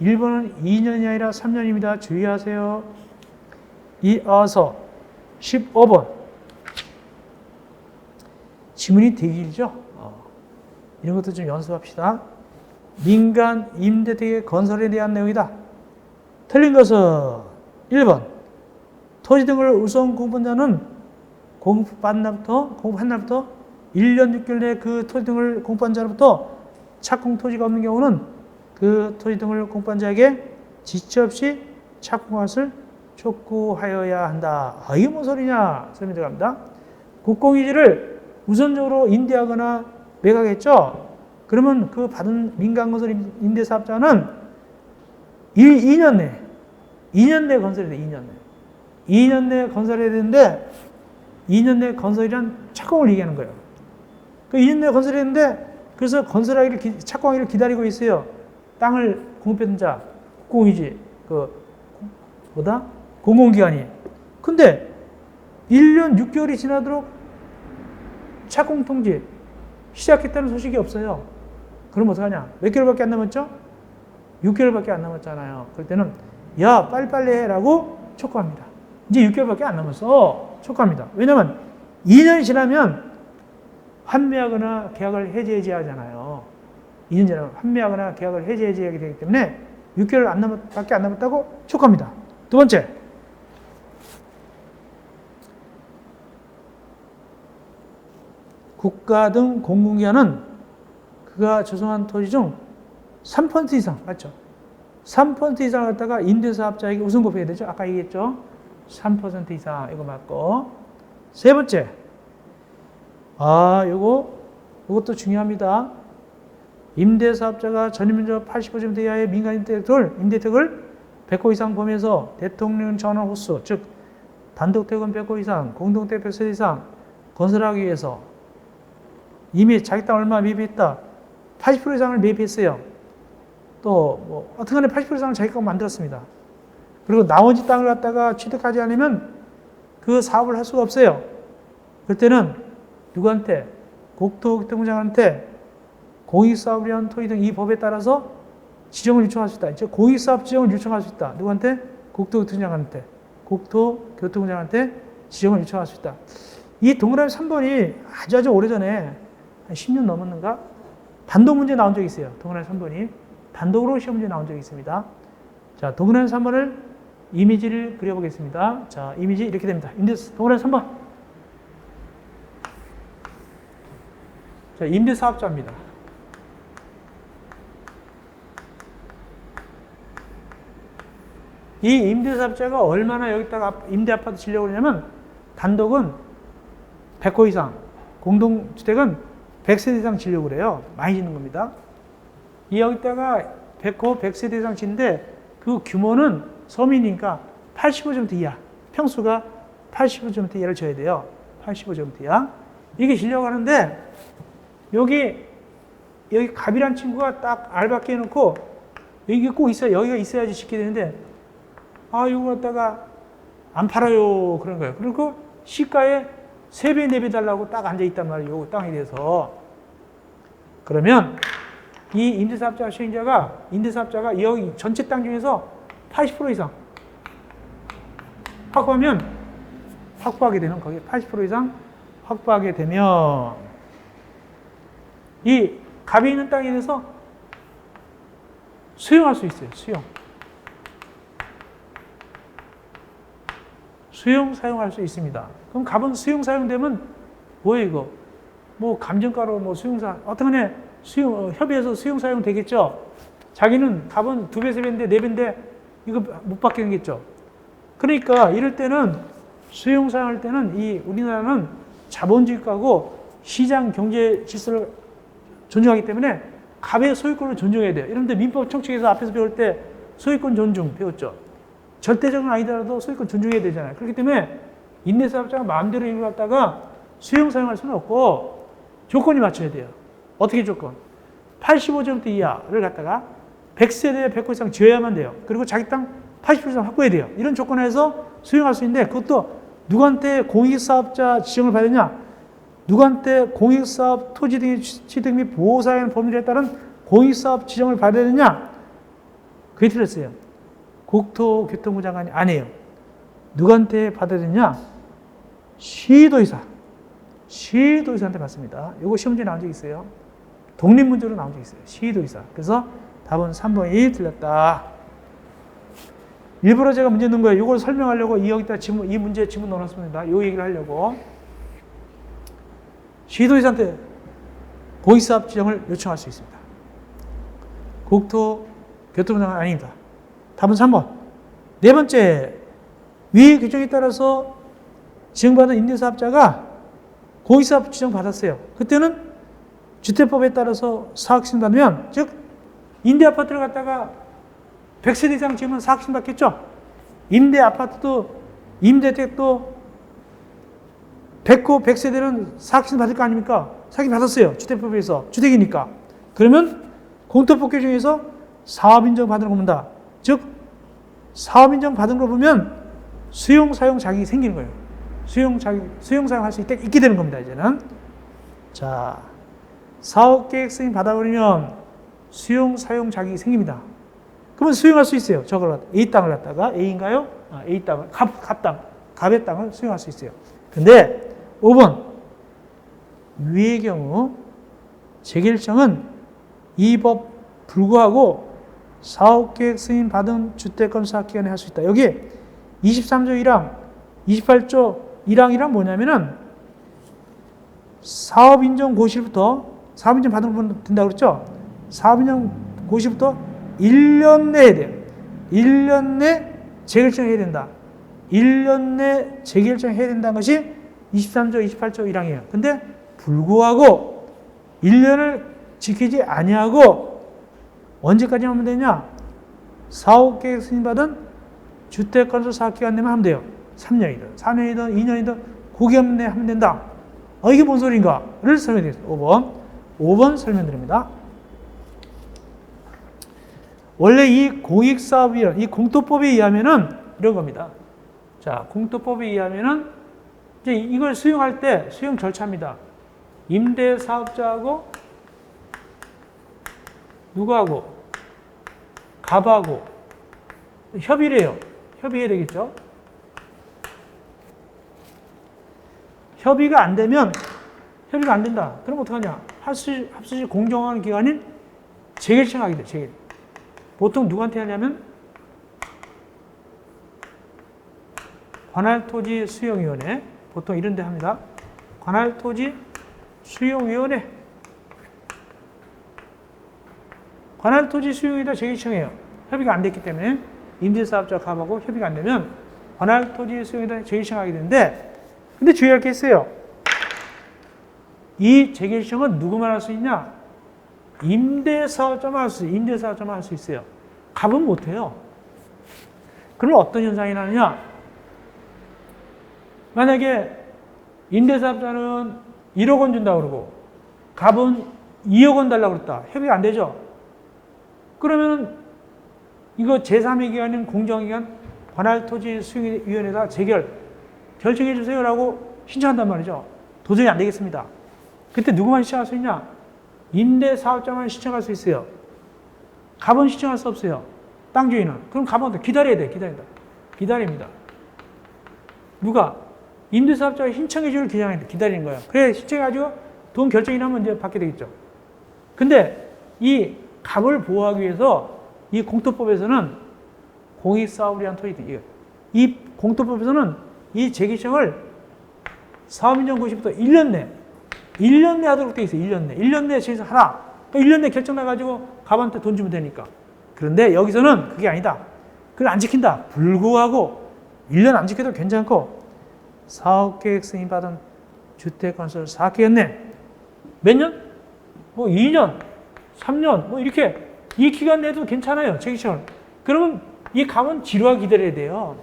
1번은 2년이 아니라 3년입니다. 주의하세요. 이어서 15번. 지문이 되게 길죠? 이런 것도 좀 연습합시다. 민간 임대택의 건설에 대한 내용이다. 틀린 것은 1번. 토지 등을 우선 공급한 자는 공급한 날부터 1년 6개월 내에 그 토지 등을 공급한 자로부터 착공 토지가 없는 경우는 그 토지 등을 공급한 자에게 지체 없이 착공할 것을 촉구하여야 한다. 이게 뭔 소리냐? 설명 들어갑니다. 국공유지를 우선적으로 인대하거나 매각했죠? 그러면 그 받은 민간건설 임대사업자는 2년 내에 건설해야 돼, 2년 내. 2년 내에 건설해야 되는데, 2년 내에 건설이란 착공을 얘기하는 거예요. 그 2년 내에 건설해야 되는데, 그래서 착공하기를 기다리고 있어요. 땅을 공급받은 자, 국공이지, 공공기관이. 근데 1년 6개월이 지나도록 착공 통지 시작했다는 소식이 없어요. 그럼 어떡하냐? 몇 개월밖에 안 남았죠? 6개월밖에 안 남았잖아요. 그럴 때는 야, 빨리빨리 해라고 촉구합니다. 이제 6개월밖에 안 남았어. 촉구합니다. 왜냐면 2년이 지나면 환매하거나 계약을 해지해야 하잖아요. 2년 지나면 환매하거나 계약을 해지해야 되기 때문에 6개월 밖에 안 남았다고 촉구합니다. 두 번째, 국가 등 공공기관은 그가 조성한 토지 중 3% 이상, 맞죠? 3% 이상을 갖다가 임대사업자에게 우선급해야 되죠? 아까 얘기했죠? 3% 이상, 이거 맞고. 세 번째, 요것도 중요합니다. 임대사업자가 전입면적 85% 이하의 민간 임대택을 100호 이상 범위에서 대통령 전원 호수, 즉 단독택은 100호 이상, 공동택 100세대 이상 건설하기 위해서 이미 자기 땅 얼마 매입했다. 80% 이상을 매입했어요. 또 어떻게 간에 80% 이상을 자기가 만들었습니다. 그리고 나머지 땅을 갖다가 취득하지 않으면 그 사업을 할 수가 없어요. 그럴 때는 누구한테? 국토교통부장한테 공익사업이란 토지 등 이 법에 따라서 지정을 요청할 수 있다. 즉 공익사업 지정을 요청할 수 있다. 누구한테? 국토교통부장한테. 국토교통부장한테 지정을 요청할 수 있다. 이 동그라미 3번이 아주 오래전에 한 10년 넘었는가? 단독 문제 나온 적이 있어요. 동그라미 3번이. 단독으로 시험 문제 나온 적이 있습니다. 자, 동그라미 3번을 이미지를 그려보겠습니다. 자, 이미지 이렇게 됩니다. 동그라미 3번. 자, 임대사업자입니다. 이 임대사업자가 얼마나 여기다가 임대아파트 지려고 그러냐면 단독은 100호 이상, 공동주택은 100세대 이상 지려고 그래요. 많이 짓는 겁니다. 여기다가 100호, 100세대 이상 짓는데 그 규모는 서민이니까 85제곱미터 이하, 평수가 85제곱미터 이하를 줘야 돼요. 85제곱미터 이하. 이게 지려고 하는데 여기 갑이란 친구가 딱 알바끼 해놓고 여기 꼭 있어야, 여기가 있어야지 짓게 되는데 이거 갖다가 안 팔아요. 그런 거예요. 그리고 시가에 3배, 4배 달라고 딱 앉아있단 말이에요. 요 땅에 대해서. 그러면 이 임대사업자 시행자가 여기 전체 땅 중에서 80% 이상 확보하게 되면 거기 80% 이상 확보하게 되면 이 갑이 있는 땅에 대해서 수용할 수 있어요. 사용할 수 있습니다. 그럼 갑은 수용 사용되면 뭐예요 이거? 뭐 감정가로 어떻게 협의해서 수용 사용 되겠죠? 자기는 갑은 2배, 3배인데 4배인데 이거 못 받겠겠죠? 그러니까 이럴 때는 수용 사용할 때는 우리나라는 자본주의국가고 시장 경제 질서를 존중하기 때문에 갑의 소유권을 존중해야 돼요. 여러분들 민법 총칙에서 앞에서 배울 때 소유권 존중 배웠죠? 절대적은 아니더라도 소유권 존중해야 되잖아요. 그렇기 때문에 임대사업자가 마음대로 이걸 갖다가 수용 사용할 수는 없고 조건이 맞춰야 돼요. 어떻게 조건? 85제곱미터 이하를 갖다가 100세대 100호 이상 지어야만 돼요. 그리고 자기 땅 80% 이상 확보해야 돼요. 이런 조건에서 수용할 수 있는데 그것도 누구한테 공익사업자 지정을 받아야 되냐? 누구한테 공익사업 토지 등의 취득 및 보호사용 법률에 따른 공익사업 지정을 받아야 되냐? 그게 틀렸어요. 국토교통부 장관이 아니에요. 누구한테 받아야 되냐? 시도의사한테 받습니다. 이거 시험 문제 나온 적 있어요. 독립문제로 나온 적 있어요. 시도의사. 그래서 답은 3번이 틀렸다. 일부러 제가 문제 넣은 거예요. 이걸 설명하려고 여기다 이 문제에 지문 넣어놨습니다. 이 얘기를 하려고. 시도의사한테 공익사업 지정을 요청할 수 있습니다. 국토교통부 장관 아닙니다. 답은 3번. 네 번째, 위 규정에 따라서 지정받은 임대사업자가 공익사업 지정받았어요. 그때는 주택법에 따라서 사학신 받으면, 즉 임대 아파트를 갖다가 100세대 이상 지으면 사학신 받겠죠. 임대 아파트도 임대택도 100호 100세대는 사학신 받을 거 아닙니까? 사학신 받았어요. 주택법에서. 주택이니까. 그러면 공토법규 중에서 사업인정 받은 거 본다. 즉 사업인정 받은 거 보면 수용 사용 자격이 생기는 거예요. 수용 사용할 수 있게 되는 겁니다. 이제는. 자, 사업계획 승인 받아버리면 수용 사용 자격이 생깁니다. 그러면 수용할 수 있어요. 저걸 A 땅을 갖다가 A인가요? A 땅을 갑의 땅을 수용할 수 있어요. 근데 5번 위의 경우 재결정은 이 법 불구하고 사업계획 승인 받은 주택건 사업기간에 할 수 있다. 여기 23조 1항, 28조 1항이란 뭐냐면은 사업인정 고시부터 사업인정 받은 분 된다고 그랬죠? 사업인정 고시부터 1년 내에 해야 돼요. 1년 내 재결정해야 된다. 1년 내 재결정해야 된다는 것이 23조 28조 1항이에요. 근데 불구하고 1년을 지키지 아니하고 언제까지 하면 되냐? 사업계획 승인받은 주택건설 사업기간 내면 하면 돼요. 3년이든 4년이든 2년이든 그 기간 내에 하면 된다. 이게 뭔 소린가를 설명드리겠습니다. 5번 설명드립니다. 원래 이 공익사업위원, 이 공토법에 의하면은 이런 겁니다. 자, 공토법에 의하면은 이제 이걸 수용할 때 수용 절차입니다. 임대사업자하고 누구하고? 갑하고 협의를 해요. 협의해야 되겠죠? 협의가 안 된다. 그럼 어떡하냐? 합수시 공정한 기관인 재결정하게 돼. 재결. 보통 누구한테 하냐면 관할토지 수용위원회. 보통 이런 데 합니다. 관할토지 수용위원회. 관할토지 수용위에다 재결정해요. 협의가 안 됐기 때문에 임대사업자 갑하고 협의가 안 되면 관할토지 수용에다 재결정하게 되는데, 근데 주의할 게 있어요. 이 재결정은 누구만 할 수 있냐? 임대사업자만 할 수 있어요. 임대사업자만 할 수 있어요. 갑은 못해요. 그럼 어떤 현상이 나느냐? 만약에 임대사업자는 1억 원 준다고 그러고 갑은 2억 원 달라고 그랬다. 협의가 안 되죠? 그러면 이거 제3의 기관인 공정기관 관할토지수용위원회에다 결정해 주세요라고 신청한단 말이죠. 도저히 안 되겠습니다. 그때 누구만 신청할 수 있냐? 임대사업자만 신청할 수 있어요. 갑은 신청할 수 없어요. 땅 주인은. 그럼 갑은 기다려야 돼. 기다립니다. 누가? 임대사업자가 신청해 줄 기다리는 거예요. 그래, 신청해가지고 돈 결정이 나면 이제 받게 되겠죠. 근데 이 갑을 보호하기 위해서 이 공토법에서는 공익사업을 위한 토지, 이 공토법에서는 이 재결정을 사업인정 고시부터 1년 내 하도록 되어 있어요. 1년 내 재결정 하라. 1년 내 결정 나가지고 갑한테 돈 주면 되니까. 그런데 여기서는 그게 아니다. 그걸 안 지킨다. 불구하고 1년 안 지켜도 괜찮고 사업계획 승인 받은 주택건설 사업기간 내 몇 년? 뭐 2년, 3년, 뭐 이렇게 이 기간 내도 괜찮아요. 재결정을. 그러면 이 갑은 지루하게 기다려야 돼요.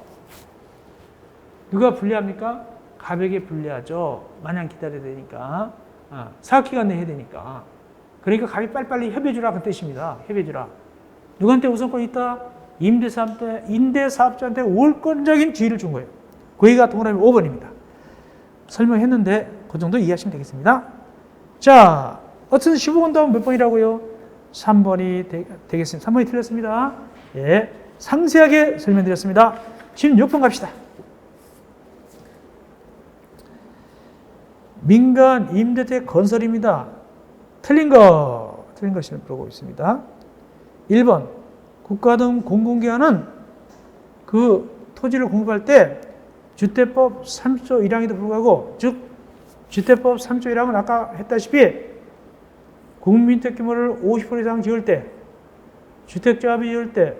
누가 불리합니까? 갑에게 불리하죠. 마냥 기다려야 되니까. 사업기간 내에 해야 되니까. 그러니까 갑이 빨리빨리 협의해주라 그 뜻입니다. 협의해주라. 누구한테 우선권이 있다? 임대사업자한테 월권적인 지위를 준 거예요. 거기가 동그라미 5번입니다. 설명했는데 그 정도 이해하시면 되겠습니다. 자, 어쨌든 15번 다음 몇 번이라고요? 3번이 되겠습니다. 3번이 틀렸습니다. 예, 상세하게 설명드렸습니다. 16번 갑시다. 민간 임대택 건설입니다. 틀린 것을 물어보고 있습니다. 1번, 국가 등 공공기관은 그 토지를 공급할 때 주택법 3조 1항에도 불구하고, 즉 주택법 3조 1항은 아까 했다시피 국민주택 규모를 50% 이상 지을 때, 주택조합이 지을 때,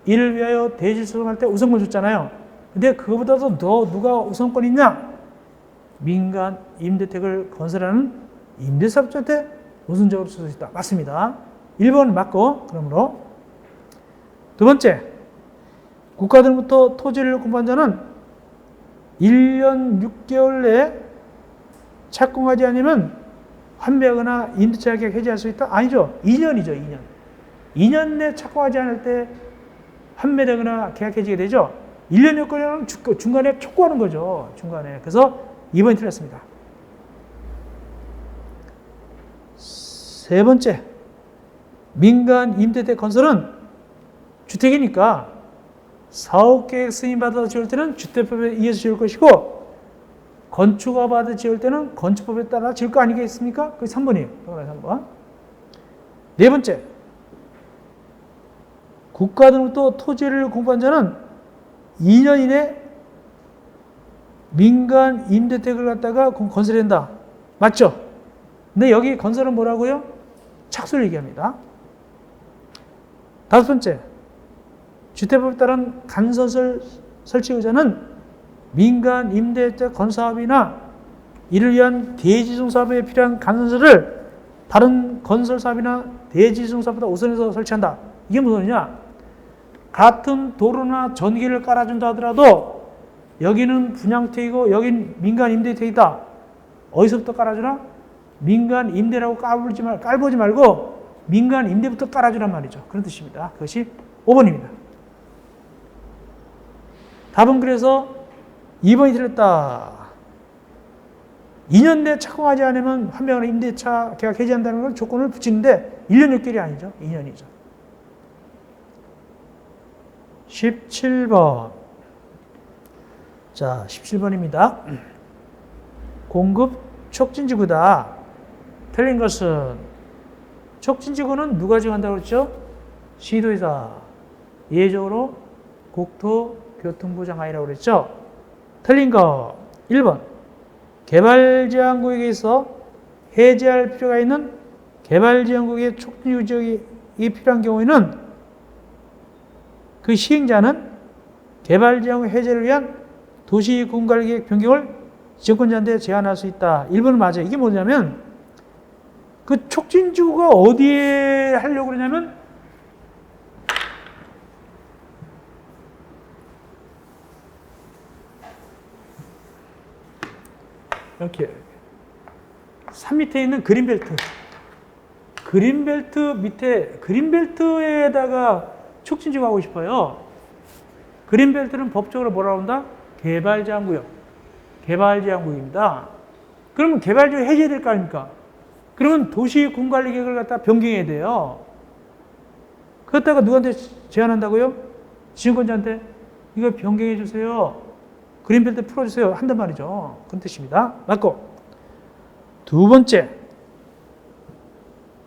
이를 위하여 대실소송할 때 우선권 줬잖아요. 근데 그거보다도 더 누가 우선권 있냐? 민간 임대택을 건설하는 임대사업자한테 우선적으로 쓸 수 있다. 맞습니다. 1번 맞고, 그러므로. 두 번째, 국가들로부터 토지를 공부한 자는 1년 6개월 내에 착공하지 않으면 환매하거나 임대차 계약 해지할 수 있다? 아니죠. 2년이죠, 2년. 2년 내 착공하지 않을 때 환매되거나 계약 해지가 되죠. 1년 여건이라는 중간에 촉구하는 거죠. 중간에. 그래서 2번이 틀렸습니다. 세 번째, 민간 임대택 건설은 주택이니까 사업계획 승인받아서 지을 때는 주택법에 의해서 지을 것이고 건축허가 받아 지을 때는 건축법에 따라 지을 거 아니겠습니까? 그게 3번이에요. 3번. 네 번째, 국가 등으로부터 토지를 공부한 자는 2년 이내 민간 임대택을 갖다가 건설해야 된다. 맞죠? 근데 여기 건설은 뭐라고요? 착수를 얘기합니다. 다섯 번째, 주택법에 따른 간선설 설치 의자는 민간 임대택 건사업이나 이를 위한 대지중 사업에 필요한 간선설을 다른 건설 사업이나 대지중 사업보다 우선해서 설치한다. 이게 무슨 소리냐? 같은 도로나 전기를 깔아준다 하더라도 여기는 분양택이고 여긴 민간 임대택이다. 어디서부터 깔아주나? 민간 임대라고 깔보지 말고 민간 임대부터 깔아주란 말이죠. 그런 뜻입니다. 그것이 5번입니다. 답은 그래서 2번이 틀렸다. 2년 내 착공하지 않으면 환매하거나 임대차 계약 해지한다는 걸 조건을 붙이는데 1년 6개월이 아니죠. 2년이죠. 17번. 자, 17번입니다. 공급 촉진지구다. 틀린 것은 촉진지구는 누가 정한다고 그랬죠? 시도의사. 예외적으로 국토교통부 장관이라고 그랬죠? 틀린 거 1번. 개발제한구역에서 해제할 필요가 있는 개발제한구역의 촉진지구 지역이 필요한 경우에는 그 시행자는 개발제한구역 해제를 위한 도시군관리계획 변경을 지정권자한테 제안할 수 있다. 1번은 맞아요. 이게 뭐냐면 그 촉진지구가 어디에 하려고 그러냐면 이렇게 산 밑에 있는 그린벨트 밑에 그린벨트에다가 촉진지구 하고 싶어요. 그린벨트는 법적으로 뭐라고 한다? 개발제한구역입니다. 그러면 개발지구 해제될 거 아닙니까? 그러면 도시군관리계획을 갖다 변경해야 돼요. 그렇다가 누구한테 제안한다고요? 지정권자한테 이거 변경해 주세요. 그린벨트 풀어주세요. 한단 말이죠. 그런 뜻입니다. 맞고. 두 번째,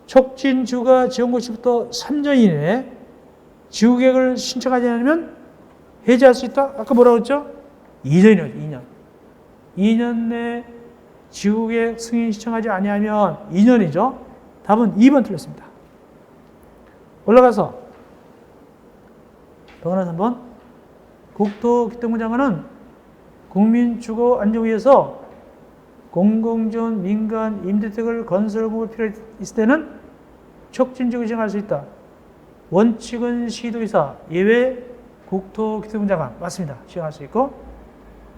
촉진지구가 지정된 시부터 3년 이내에 지구계획을 신청하지 않으면 해제할 수 있다? 아까 뭐라고 했죠? 2년이죠. 2년. 2년 내 지구계획 승인 신청하지 아니하면 2년이죠. 답은 2번 틀렸습니다. 올라가서 더구나 3번. 국토교통부 장관은 국민주거안정위에서 공공지원 민간 임대택을 건설 공급 필요 있을 때는 촉진지구 지정할 수 있다. 원칙은 시도의사, 예외 국토교통부 장관. 맞습니다. 지정할 수 있고.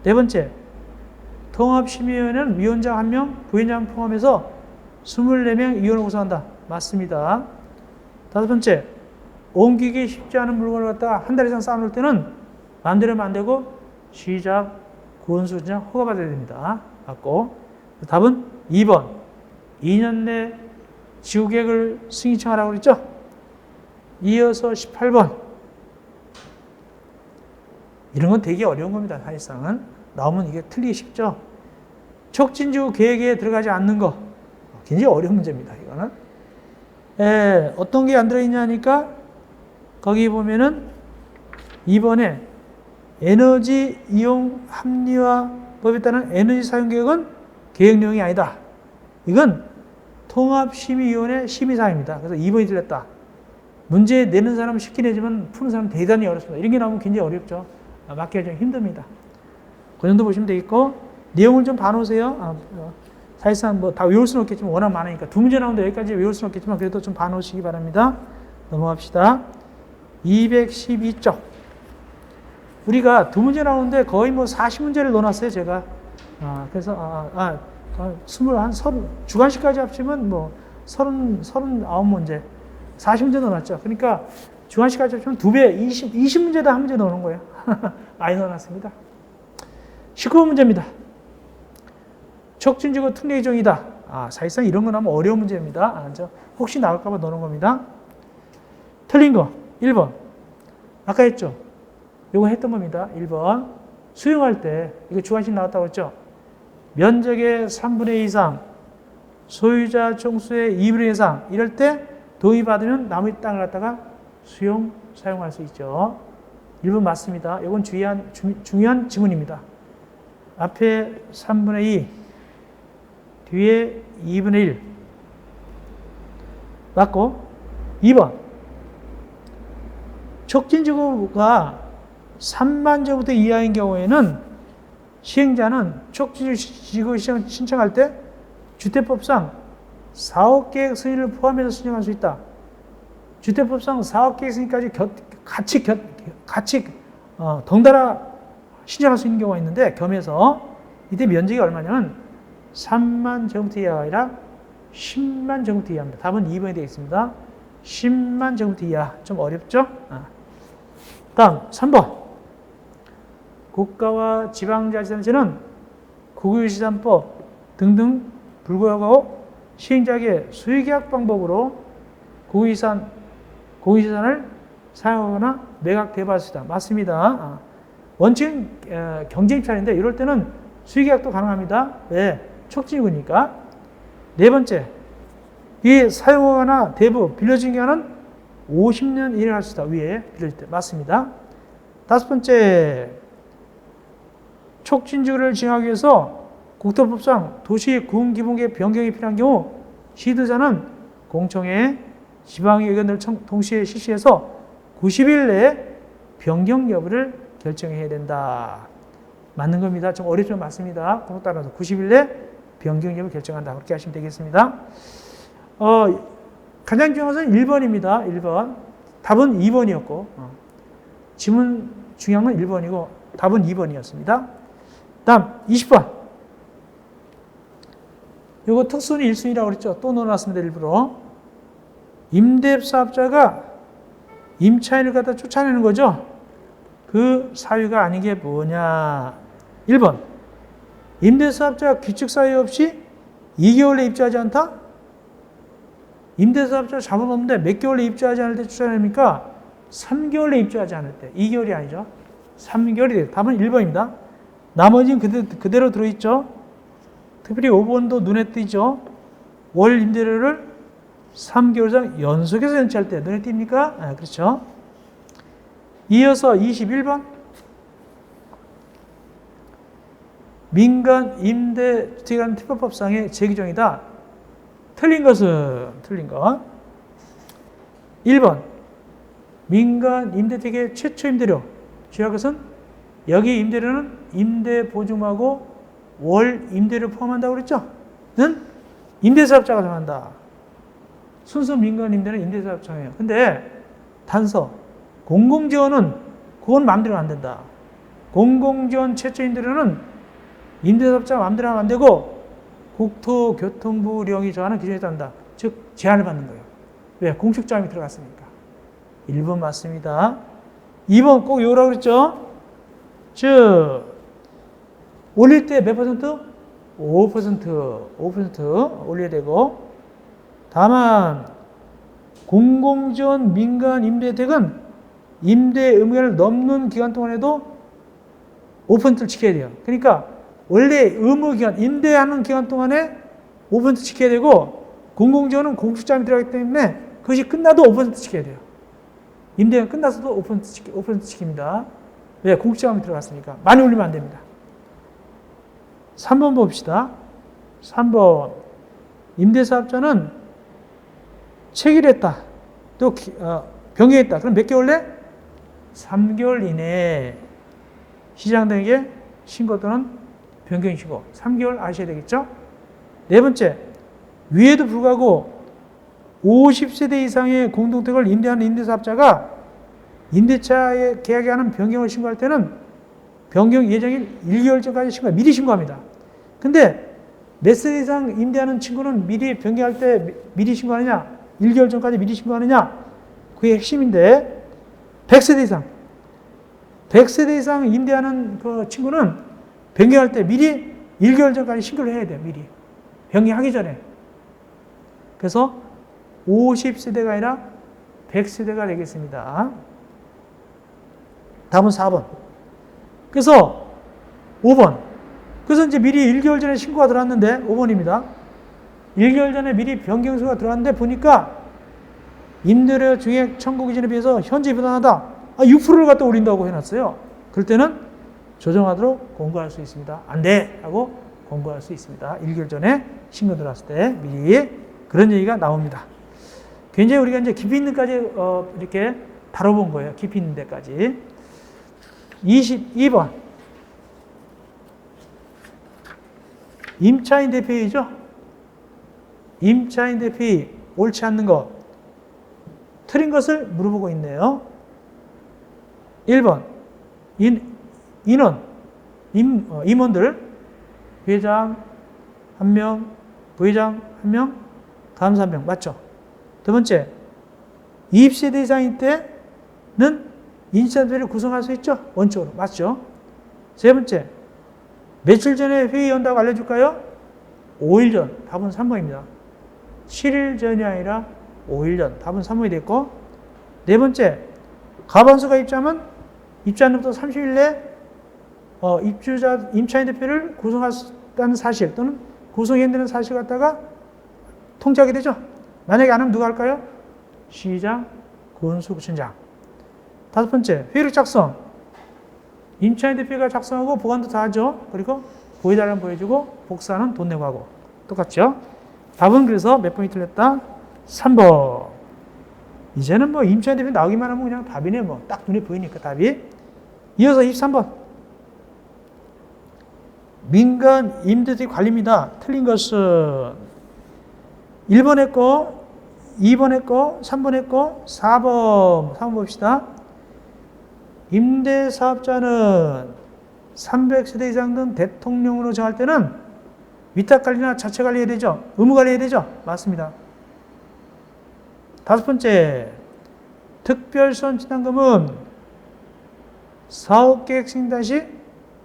네 번째, 통합심의위원회는 위원장 1명, 부위원장 포함해서 24명 위원을 구성한다. 맞습니다. 다섯 번째, 옮기기 쉽지 않은 물건을 갖다가 한 달 이상 쌓아놓을 때는 마음대로 하면 안 되고 시작, 구원수장 허가받아야 됩니다. 맞고. 답은 2번. 2년 내 지구계획을 승인 청하라고 그랬죠? 이어서 18번. 이런 건 되게 어려운 겁니다. 사실상은. 나오면 이게 틀리기 쉽죠? 촉진지구 계획에 들어가지 않는 거. 굉장히 어려운 문제입니다. 이거는. 어떤 게 안 들어있냐니까 거기 보면은 2번에 에너지 이용 합리화법에 따른 에너지 사용 계획은 계획 내용이 아니다. 이건 통합심의위원회 심의사항입니다. 그래서 2번이 틀렸다. 문제 내는 사람은 쉽게 내지만 푸는 사람은 대단히 어렵습니다. 이런 게 나오면 굉장히 어렵죠. 맞기가 좀 힘듭니다. 그 정도 보시면 되겠고, 내용을 좀 봐놓으세요. 사실상 뭐 다 외울 수는 없겠지만 워낙 많으니까 두 문제 나오는데 여기까지 외울 수는 없겠지만 그래도 좀 봐놓으시기 바랍니다. 넘어갑시다. 212쪽. 우리가 두 문제 나오는데 거의 뭐 40문제를 넣어놨어요, 제가. 그래서, 주관식까지 합치면 뭐 39문제, 40문제 넣어놨죠. 그러니까 주관식까지 합치면 2배, 20문제다 한 문제 넣는 거예요. 많이 넣어놨습니다. 19문제입니다. 촉진지구 특례규정이다. 사실상 이런 거 나오면 어려운 문제입니다. 혹시 나올까봐 넣는 겁니다. 틀린 거, 1번. 아까 했죠? 이거 했던 겁니다. 1번. 수용할 때, 이거 주관식 나왔다고 했죠? 면적의 3분의 2 이상, 소유자 총수의 2분의 1 이상, 이럴 때 동의받으면 나머지 땅을 갖다가 사용할 수 있죠. 1번 맞습니다. 이건 중요한 지문입니다. 앞에 3분의 2, 뒤에 2분의 1. 맞고, 2번. 촉진지구가 3만 제곱미터 이하인 경우에는 시행자는 촉진지구 신청할 때 주택법상 사업계획 승인을 포함해서 신청할 수 있다. 주택법상 사업계획 승인까지 같이 덩달아 신청할 수 있는 경우가 있는데 겸해서 이때 면적이 얼마냐면 3만 제곱미터 이하가 아니라 10만 제곱미터 이하입니다. 답은 2번이 되겠습니다. 10만 제곱미터 이하. 좀 어렵죠? 다음 3번. 국가와 지방자치단체는 국유유치산법 등등 불구하고 시행자에게 수의계약 방법으로 국유유치산을 사용하거나 매각 대부할 수 있다. 맞습니다. 원칙은 경쟁입찰인데 이럴 때는 수의계약도 가능합니다. 왜? 촉진이니까. 네 번째, 이 사용하거나 대부 빌려준 기간은 50년 이내를 할 수 있다. 위에 빌려줄 때. 맞습니다. 다섯 번째, 촉진지구를 지정하기 위해서 국토법상 도시군기본계획 변경이 필요한 경우 시도자는 공청회, 지방의 의견을 동시에 실시해서 90일 내에 변경 여부를 결정해야 된다. 맞는 겁니다. 좀 어렵지만 맞습니다. 그거 따라서 90일 내 변경 여부를 결정한다. 그렇게 하시면 되겠습니다. 가장 중요한 것은 1번입니다. 1번. 답은 2번이었고 지문 중요한 건 1번이고 답은 2번이었습니다. 다음 20번. 이거 특수는 1순위라고 그랬죠. 또 넣어놨습니다. 일부러. 임대사업자가 임차인을 갖다 쫓아내는 거죠. 그 사유가 아닌 게 뭐냐. 1번. 임대사업자가 규칙사유 없이 2개월 내에 입주하지 않다? 임대사업자가 자본 없는데 몇 개월 내에 입주하지 않을 때 쫓아냅니까? 3개월 내에 입주하지 않을 때. 2개월이 아니죠. 3개월이 돼요. 답은 1번입니다. 나머지는 그대로 들어있죠. 특별히 5번도 눈에 띄죠. 월 임대료를 3개월 이상 연속해서 연체할 때 눈에 띕니까? 그렇죠. 이어서 21번. 민간 임대주택이라는 특별법상의 재규정이다. 틀린 것은 틀린 것. 1번. 민간 임대주택의 최초 임대료. 주의할 것은 여기 임대료는 임대보증하고 월 임대료 포함한다고 그랬죠? 는 임대사업자가 정한다. 순수 민간 임대는 임대사업자가 정해요. 근데 단서, 공공지원은 그건 마음대로 안 된다. 공공지원 최초 임대료는 임대사업자가 마음대로 하면 안 되고 국토교통부령이 정하는 기준에 따른다. 즉 제한을 받는 거예요. 왜? 공식점이 들어갔으니까. 1번 맞습니다. 2번 꼭 외우라고 그랬죠? 즉 올릴 때 몇 퍼센트? 5% 올려야 되고, 다만 공공지원 민간 임대택은 임대 의무기간을 넘는 기간 동안에도 5%를 지켜야 돼요. 그러니까 원래 의무기간, 임대하는 기간 동안에 5% 지켜야 되고, 공공지원은 공식점이 들어가기 때문에 그것이 끝나도 5% 지켜야 돼요. 임대가 끝나서도 5% 지킵니다. 왜? 공식점이 들어갔으니까. 많이 올리면 안 됩니다. 3번 봅시다. 3번. 임대사업자는 체결했다. 또 변경했다. 그럼 몇 개월 내? 3개월 이내에 시장 등에게 신고 또는 변경이시고 3개월 아셔야 되겠죠? 네 번째, 위에도 불구하고 50세대 이상의 공동택을 임대하는 임대사업자가 임대차에 계약하는 변경을 신고할 때는 변경 예정일 1개월 전까지 미리 신고합니다. 근데 몇 세대 이상 임대하는 친구는 미리 변경할 때 미리 신고하느냐? 1개월 전까지 미리 신고하느냐? 그게 핵심인데 100세대 이상 100세대 이상 임대하는 그 친구는 변경할 때 미리 1개월 전까지 신고를 해야 돼요. 미리. 변경하기 전에. 그래서 50세대가 아니라 100세대가 되겠습니다. 다음은 4번. 그래서 5번. 그래서 이제 미리 1개월 전에 신고가 들어왔는데 5번입니다. 1개월 전에 미리 변경서가 들어왔는데 보니까 임대료 증액 청구 기준에 비해서 현재 부담하다. 6%를 갖다 올린다고 해놨어요. 그럴 때는 조정하도록 공고할 수 있습니다. 안 돼! 하고 공고할 수 있습니다. 1개월 전에 신고 들어왔을 때 미리 그런 얘기가 나옵니다. 굉장히 우리가 이제 깊이 있는 데까지 이렇게 다뤄본 거예요. 깊이 있는 데까지. 22번. 임차인 대표이죠? 임차인 대표이 옳지 않는 것. 틀린 것을 물어보고 있네요. 1번. 임원들. 회장 1명, 부회장 1명, 감사 1명. 맞죠? 두 번째. 20세대 이상일 때는 인사대표를 구성할 수 있죠? 원칙으로. 맞죠? 세 번째. 며칠 전에 회의 연다고 알려줄까요? 5일 전. 답은 3번입니다. 7일 전이 아니라 5일 전. 답은 3번이 됐고. 네 번째. 가반수가 입주하면 입주한 날부터 30일 내 입주자, 임차인 대표를 구성한다는 사실 또는 구성해야 되는 사실 갖다가 통지하게 되죠. 만약에 안 하면 누가 할까요? 시장, 군수구청장. 다섯 번째, 회의록 작성. 임차인 대표가 작성하고 보관도 다 하죠. 그리고 보여달라면 보여주고 복사는 돈 내고 하고. 똑같죠? 답은 그래서 몇 번이 틀렸다? 3번. 이제는 뭐 임차인 대표 나오기만 하면 그냥 답이네. 뭐 딱 눈에 보이니까 답이. 이어서 23번. 민간 임대주택 관리입니다. 틀린 것은 1번의 거, 2번의 거, 3번의 거, 4번. 4번 봅시다. 임대사업자는 300세대 이상 등 대통령으로 정할 때는 위탁관리나 자체관리해야 되죠. 의무관리해야 되죠. 맞습니다. 다섯 번째, 특별수원 지난금은 사업계획 승인 시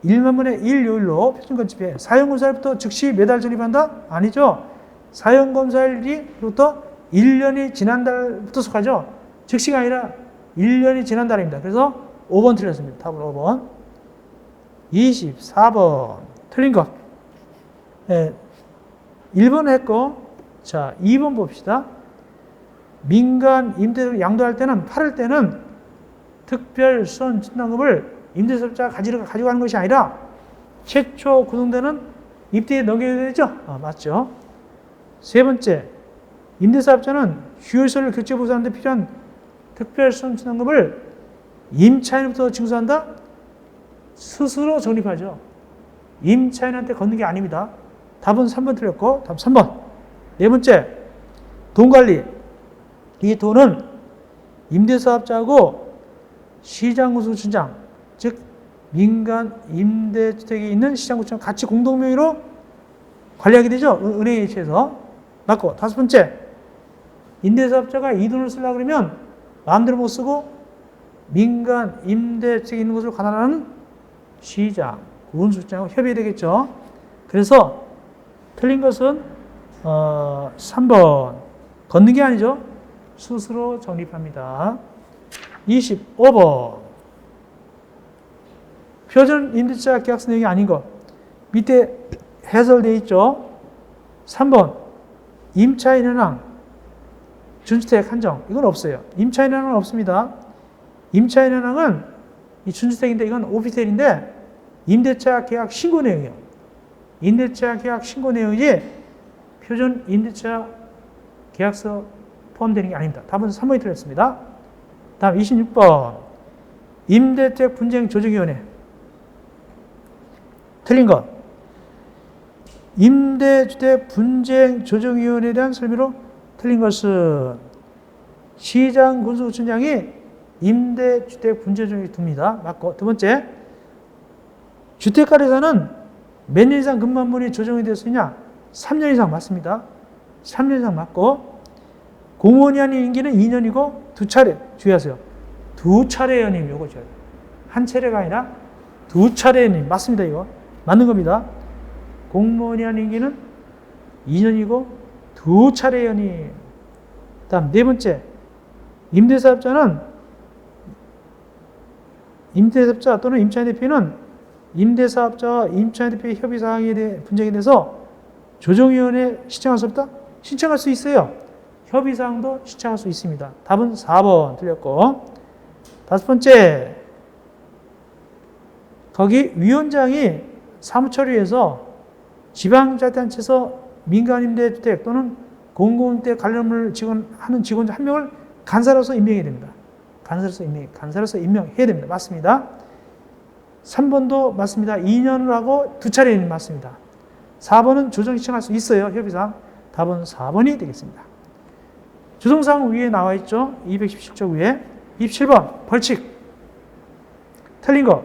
1만 분의 1 요일로 표준건축비에 사용검사일부터 즉시 매달 전입한다? 아니죠. 사용검사일부터 1년이 지난달부터 속하죠. 즉시가 아니라 1년이 지난달입니다. 그래서 5번 틀렸습니다. 답은 5번. 24번. 틀린 것. 네. 1번 했고, 자, 2번 봅시다. 민간 임대를 양도할 때는, 팔을 때는 특별 수원 진단금을 임대사업자가 가지고 가는 것이 아니라 최초 구성되는 입대에 넘겨야 되죠? 맞죠. 세 번째, 임대사업자는 휴일소를 교체 보수하는 데 필요한 특별 수원 진단금을 임차인부터 징수한다? 스스로 적립하죠. 임차인한테 걷는 게 아닙니다. 답은 3번 틀렸고, 답 3번. 네 번째, 돈관리. 이 돈은 임대사업자하고 시장구청장, 즉 민간 임대주택이 있는 시장구청 같이 공동명의로 관리하게 되죠. 은행에 이체해서. 맞고. 다섯 번째, 임대사업자가 이 돈을 쓰려고 그러면 마음대로 못 쓰고 민간 임대주택이 있는 곳을 관할하는 시장, 군수장하고 협의해야 되겠죠. 그래서 틀린 것은 3번. 걷는 게 아니죠. 스스로 적립합니다. 25번. 표준 임대차 계약서 내용이 아닌 것. 밑에 해설되어 있죠. 3번. 임차인 현황, 준주택 한정. 이건 없어요. 임차인 현황은 없습니다. 임차인 현황은 이 준주택인데 이건 오피스텔인데 임대차 계약 신고 내용이에요. 임대차 계약 신고 내용이지 표준 임대차 계약서 포함되는 게 아닙니다. 답은 3번이 틀렸습니다. 다음 26번. 임대주택 분쟁 조정위원회. 틀린 것. 임대주택 분쟁 조정위원회에 대한 설명으로 틀린 것은 시장 군수구청장이 임대주택 분쟁 조정을 둡니다. 맞고. 두 번째, 주택가에서는 몇 년 이상 근만물이 조정이 되었느냐? 3년 이상 맞습니다. 3년 이상 맞고, 공무원이 하는 임기는 2년이고 2차례, 주의하세요. 2차례 연임, 요거 줘야 돼요. 한 차례가 아니라 2차례 연임. 맞습니다, 이거. 맞는 겁니다. 공무원이 하는 임기는 2년이고 2차례 연임. 다음, 네 번째. 임대사업자 또는 임차인 대표는 임대사업자와 임차인 대표의 협의사항에 대해 분쟁에 대해서 조정위원회에 신청할 수 없다? 신청할 수 있어요. 협의사항도 신청할 수 있습니다. 답은 4번 틀렸고. 다섯 번째, 거기 위원장이 사무처리에서 지방자치단체에서 민간임대주택 또는 공공임대 관련을 하는 직원 한 명을 간사로서 임명해야 됩니다. 간사로서 임명해야 됩니다. 맞습니다. 3번도 맞습니다. 2년을 하고 2차례는 맞습니다. 4번은 조정 신청할 수 있어요. 협의상. 답은 4번이 되겠습니다. 조정사항 위에 나와 있죠. 217조 위에. 27번 벌칙. 틀린 거.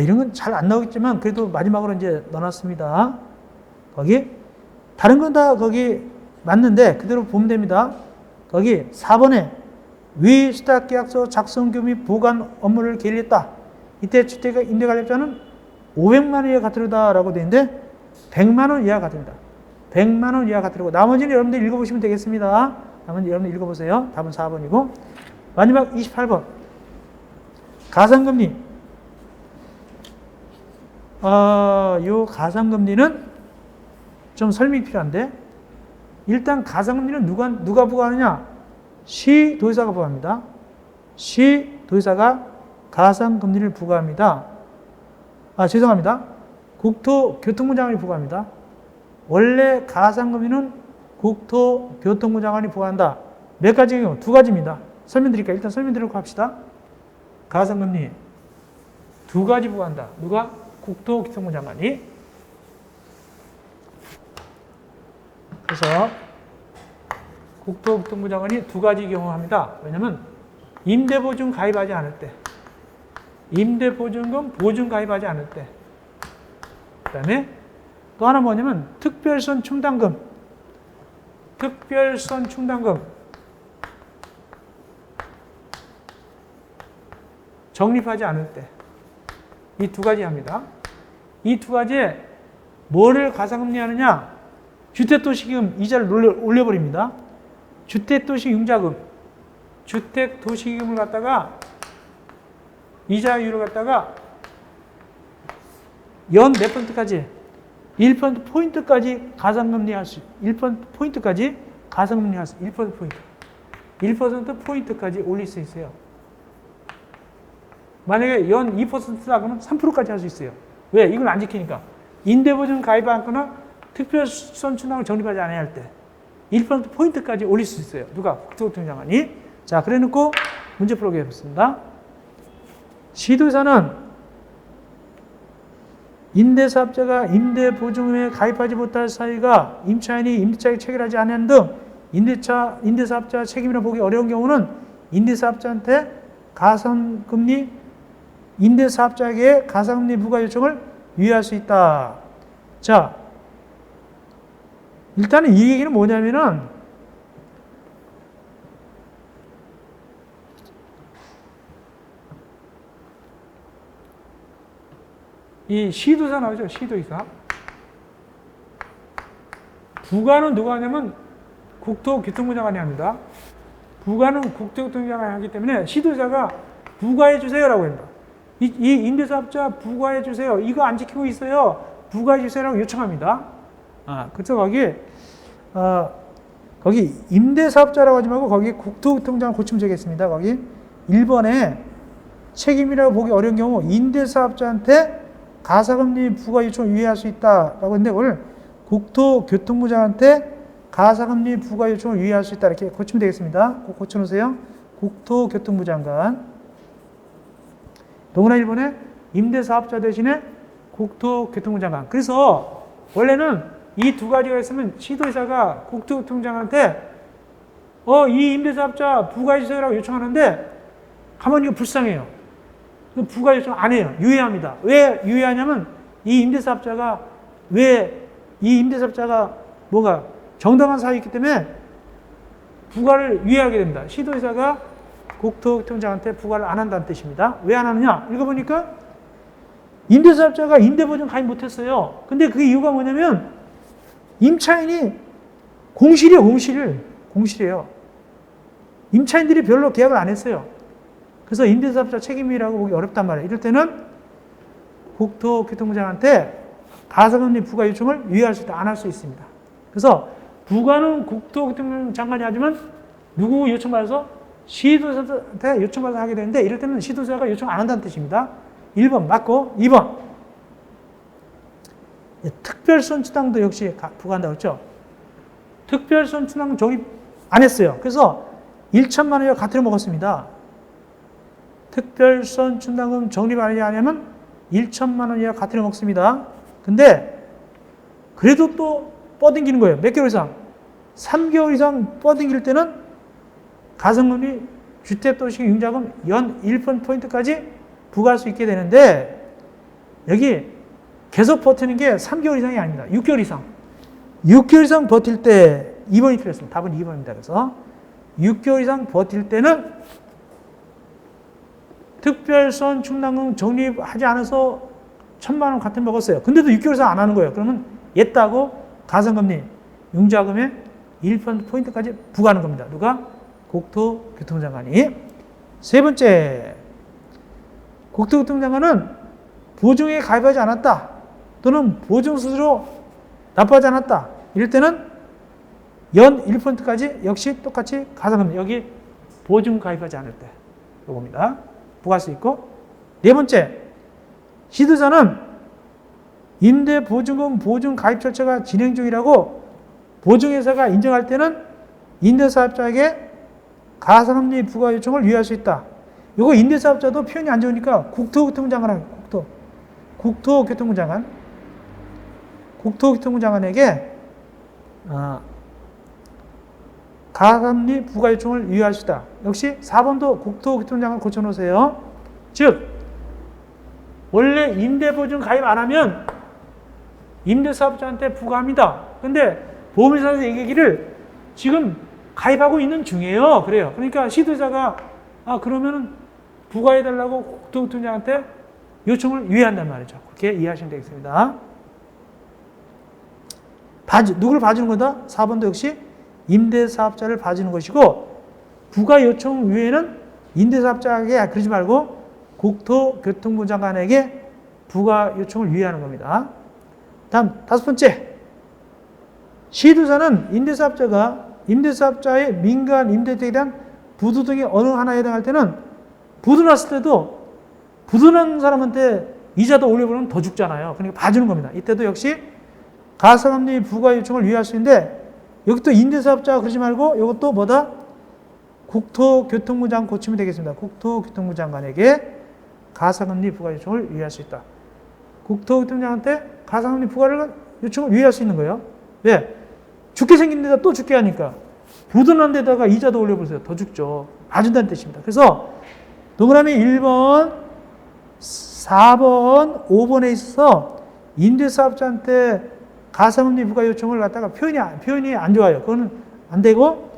이런 건 잘 안 나오겠지만 그래도 마지막으로 이제 넣어놨습니다. 거기 다른 건 다 거기 맞는데 그대로 보면 됩니다. 거기 4번에 위 수탁계약서 작성교 및 보관 업무를 개리했다. 이때 주택 임대관리업자는 500만 원 이하가 들어다라고 되어 있는데 100만 원 이하가 들어다. 100만 원 이하가 들어고 나머지는 여러분들 읽어보시면 되겠습니다. 나머지 여러분들 읽어보세요. 답은 4번이고 마지막 28번 가산금리. 요 가산금리는 좀 설명이 필요한데 일단 가산금리는 누가 부과하느냐? 시도지사가 부과합니다. 시도지사가 가산금리를 부과합니다. 죄송합니다. 국토교통부 장관이 부과합니다. 원래 가산금리는 국토교통부 장관이 부과한다. 몇 가지 경우? 두 가지입니다. 설명드릴까요? 일단 설명드리고 합시다. 가산금리 두 가지 부과한다. 누가? 국토교통부 장관이. 그래서 국토교통부 장관이 두 가지 경우합니다. 왜냐하면 임대보증 가입하지 않을 때, 임대보증금 보증 가입하지 않을 때, 그 다음에 또 하나 뭐냐면 특별선 충당금, 적립하지 않을 때, 이 두 가지 합니다. 이 두 가지에 뭐를 가산금리 하느냐? 주택도시기금 이자를 올려버립니다. 주택도시융자금, 주택도시기금을 갖다가 이자율을 갖다가 연 몇 퍼센트까지? 1% 포인트까지 가산금리 할 수, 1% 포인트까지 가산금리 할 수, 1% 포인트. 1% 포인트까지 올릴 수 있어요. 만약에 연 2%다 그러면 3%까지 할 수 있어요. 왜? 이걸 안 지키니까. 임대보증 가입 않거나 특별선 충당을 적립하지 않아야 할 때 1% 포인트까지 올릴 수 있어요. 누가? 국토교통부 장관이. 자, 그래 놓고 문제 풀어보게 해봤습니다. 시도지사는 임대사업자가 임대보증금에 가입하지 못할 사유가 임차인이 임대차에 체결하지 않은 등 임대사업자 책임이라 보기 어려운 경우는 임대사업자한테 가산금리, 임대사업자에게 가산금리 부과 요청을 유예할 수 있다. 자, 일단은 이 얘기는 뭐냐면은 이 시도지사 나오죠? 시도지사. 부과는 누가 하냐면 국토교통부 장관이 합니다. 부과는 국토교통부 장관이 하기 때문에 시도지사가 부과해 주세요라고 합니다. 이 임대사업자 부과해 주세요. 이거 안 지키고 있어요. 부과해 주세요라고 요청합니다. 그래서 거기 임대사업자라고 하지 말고 거기 국토교통부장관 고치면 되겠습니다. 거기 1번에 책임이라고 보기 어려운 경우 임대사업자한테 가산금리 부과 요청을 유예할 수 있다라고 했는데 오늘 국토교통부장한테 가산금리 부과 요청을 유예할 수 있다 이렇게 고치면 되겠습니다. 꼭 고쳐놓으세요. 국토교통부 장관. 더구나 1번에 임대사업자 대신에 국토교통부 장관. 그래서 원래는 이 두 가지가 있으면 시도지사가 국토교통부 장관한테 이 임대사업자 부가해주세요라고 요청하는데 가만히 이거 불쌍해요. 부가 요청 안 해요. 유예합니다. 왜 유예하냐면 이 임대사업자가 뭐가 정당한 사유이기 때문에 부과를 유예하게 됩니다. 시도지사가 국토교통장한테 부과를 안 한다는 뜻입니다. 왜 안 하느냐? 읽어보니까 임대사업자가 임대보증 가입 못했어요. 근데 그 이유가 뭐냐면 임차인이 공실이에요. 임차인들이 별로 계약을 안 했어요. 그래서 임대사업자 책임이라고 보기 어렵단 말이에요. 이럴 때는 국토교통부장한테 가산금리 부과 요청을 유예할 수 있다, 안 할 수 있습니다. 그래서 부과는 국토교통부 장관이 하지만 누구 요청받아서 시도지사한테 요청받아서 하게 되는데 이럴 때는 시도지사가 요청 안 한다는 뜻입니다. 1번 맞고 2번 특별선수당도 역시 부과한다고 했죠. 특별선수당 적립 안 했어요. 그래서 1천만 원이와 같이 먹었습니다. 특별선수당금 적립 안 하냐면 1천만 원이와 같이 먹습니다. 근데 그래도 또 뻗ing기는 거예요. 몇 개월 이상? 3개월 이상 뻗ing길 때는 가성금리 주택도시계 융자금 연 1%포인트까지 부과할 수 있게 되는데 여기 계속 버티는 게 3개월 이상이 아닙니다. 6개월 이상. 6개월 이상 버틸 때 2번이 틀렸습니다. 답은 2번입니다. 그래서 6개월 이상 버틸 때는 특별선 충당금 적립하지 않아서 1,000만 원 같은 먹었어요. 근데도 6개월 이상 안 하는 거예요. 그러면 옛다고 가산금리 융자금의 1%포인트까지 부과하는 겁니다. 누가? 국토교통부 장관이. 세 번째, 국토교통부 장관은 보증에 가입하지 않았다 또는 보증수수료 납부하지 않았다 이럴 때는 연 1%까지 역시 똑같이 가산금리, 여기 보증 가입하지 않을 때 요겁니다. 부과할 수 있고. 네 번째, 시도지사는 임대보증금 보증 가입 절차가 진행 중이라고 보증회사가 인정할 때는 임대사업자에게 가산금리 부과 요청을 유예할 수 있다. 요거 임대사업자도 표현이 안 좋으니까 국토교통부 장관에게 국토교통부 장관에게 가산금리 부과 요청을 유예할 수 있다. 역시 4번도 국토교통부 장관 고쳐놓으세요. 즉 원래 임대보증 가입 안 하면 임대사업자한테 부과합니다. 근데 보험회사에서 얘기하기를 지금 가입하고 있는 중이에요. 그래요. 그러니까 시도지사가 그러면은 부과해달라고 국토교통부장한테 요청을 유예한단 말이죠. 그렇게 이해하시면 되겠습니다. 누구를 봐주는 거다? 4번도 역시 임대사업자를 봐주는 것이고 부과 요청 유예는 임대사업자에게 그러지 말고 국토교통부 장관에게 부과 요청을 유예하는 겁니다. 다음 5번째, 시도지사는 임대사업자의 민간 임대주택에 대한 부도 등의 어느 하나에 해당할 때는 부도 났을 때도 부도 난 사람한테 이자도 올려버리면 더 죽잖아요. 그러니까 봐주는 겁니다. 이때도 역시 가산금리 부과 요청을 유예할 수 있는데 여기 또 임대사업자가 그러지 말고 이것도 뭐다? 국토교통부 장관 고치면 되겠습니다. 국토교통부 장관에게 가산금리 부과 요청을 유예할 수 있다. 국토교통부 장관한테 가산금리 부과를 요청을 유예할 수 있는 거예요. 왜? 죽게 생긴 데다 또 죽게 하니까 부도 난 데다가 이자도 올려보세요. 더 죽죠. 봐준다는 뜻입니다. 그래서 동그라미 1번, 4번, 5번에 있어서 임대사업자한테 가산금리 부과 요청을 갖다가 표현이 안 좋아요. 그거는 안 되고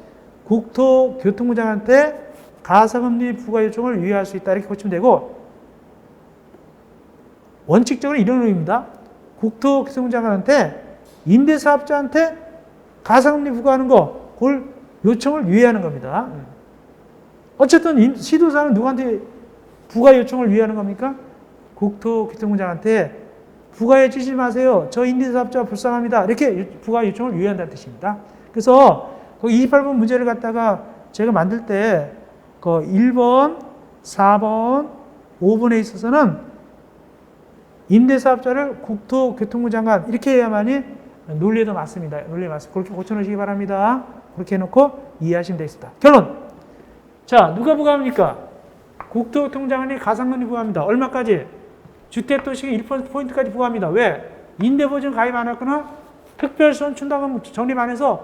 국토교통부 장관한테 가산금리 부과 요청을 유예할 수 있다 이렇게 고치면 되고 원칙적으로 이런 의미입니다. 국토교통부 장관한테 임대사업자한테 가산금리 부과하는 거 그걸 요청을 유예하는 겁니다. 어쨌든 시도사는 누구한테 부과 요청을 유예하는 겁니까? 국토교통부 장관한테 부과해 주지 마세요. 저 임대사업자 불쌍합니다. 이렇게 부과 요청을 유예한다는 뜻입니다. 그래서 거기 28번 문제를 갖다가 제가 만들 때 그 1번, 4번, 5번에 있어서는 임대사업자를 국토교통부 장관 이렇게 해야만이 논리에도 맞습니다. 논리에 맞습니다. 그렇게 고쳐놓으시기 바랍니다. 그렇게 해놓고 이해하시면 되겠습니다. 결론. 자, 누가 부과합니까? 국토교통부 장관이 가산금리 부과합니다. 얼마까지? 주택도시에 1%포인트까지 부과합니다. 왜? 임대보증 가입 안 했거나 특별손 충당금 적립 안 해서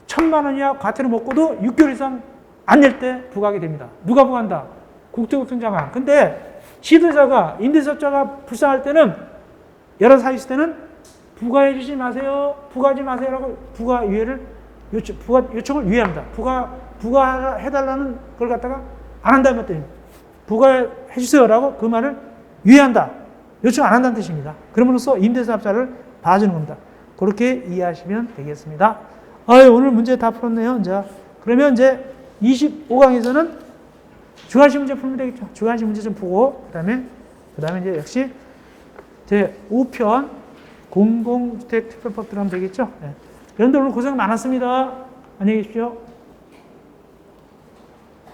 1,000만 원 이하 과태료 먹고도 6개월 이상 안 낼 때 부과하게 됩니다. 누가 부과한다? 국토교통장관. 근데 지도자가, 임대사업자가 불쌍할 때는, 여러 사유 있을 때는 부과해 주지 마세요. 부과하지 마세요라고 부과 유예를 부과 요청을 유예합니다. 부과해달라는 걸 갖다가 안 한다는 뜻입니다. 부과해 주세요라고 그 말을 유예한다. 요청 안 한다는 뜻입니다. 그럼으로써 임대사업자를 봐주는 겁니다. 그렇게 이해하시면 되겠습니다. 오늘 문제 다 풀었네요. 자, 그러면 이제 25강에서는 주관식 문제 풀면 되겠죠. 주관식 문제 좀 보고, 그 다음에 이제 역시 제 5편 공공주택 특별법 들어가면 되겠죠. 네. 여러분들 오늘 고생 많았습니다. 안녕히 계십시오.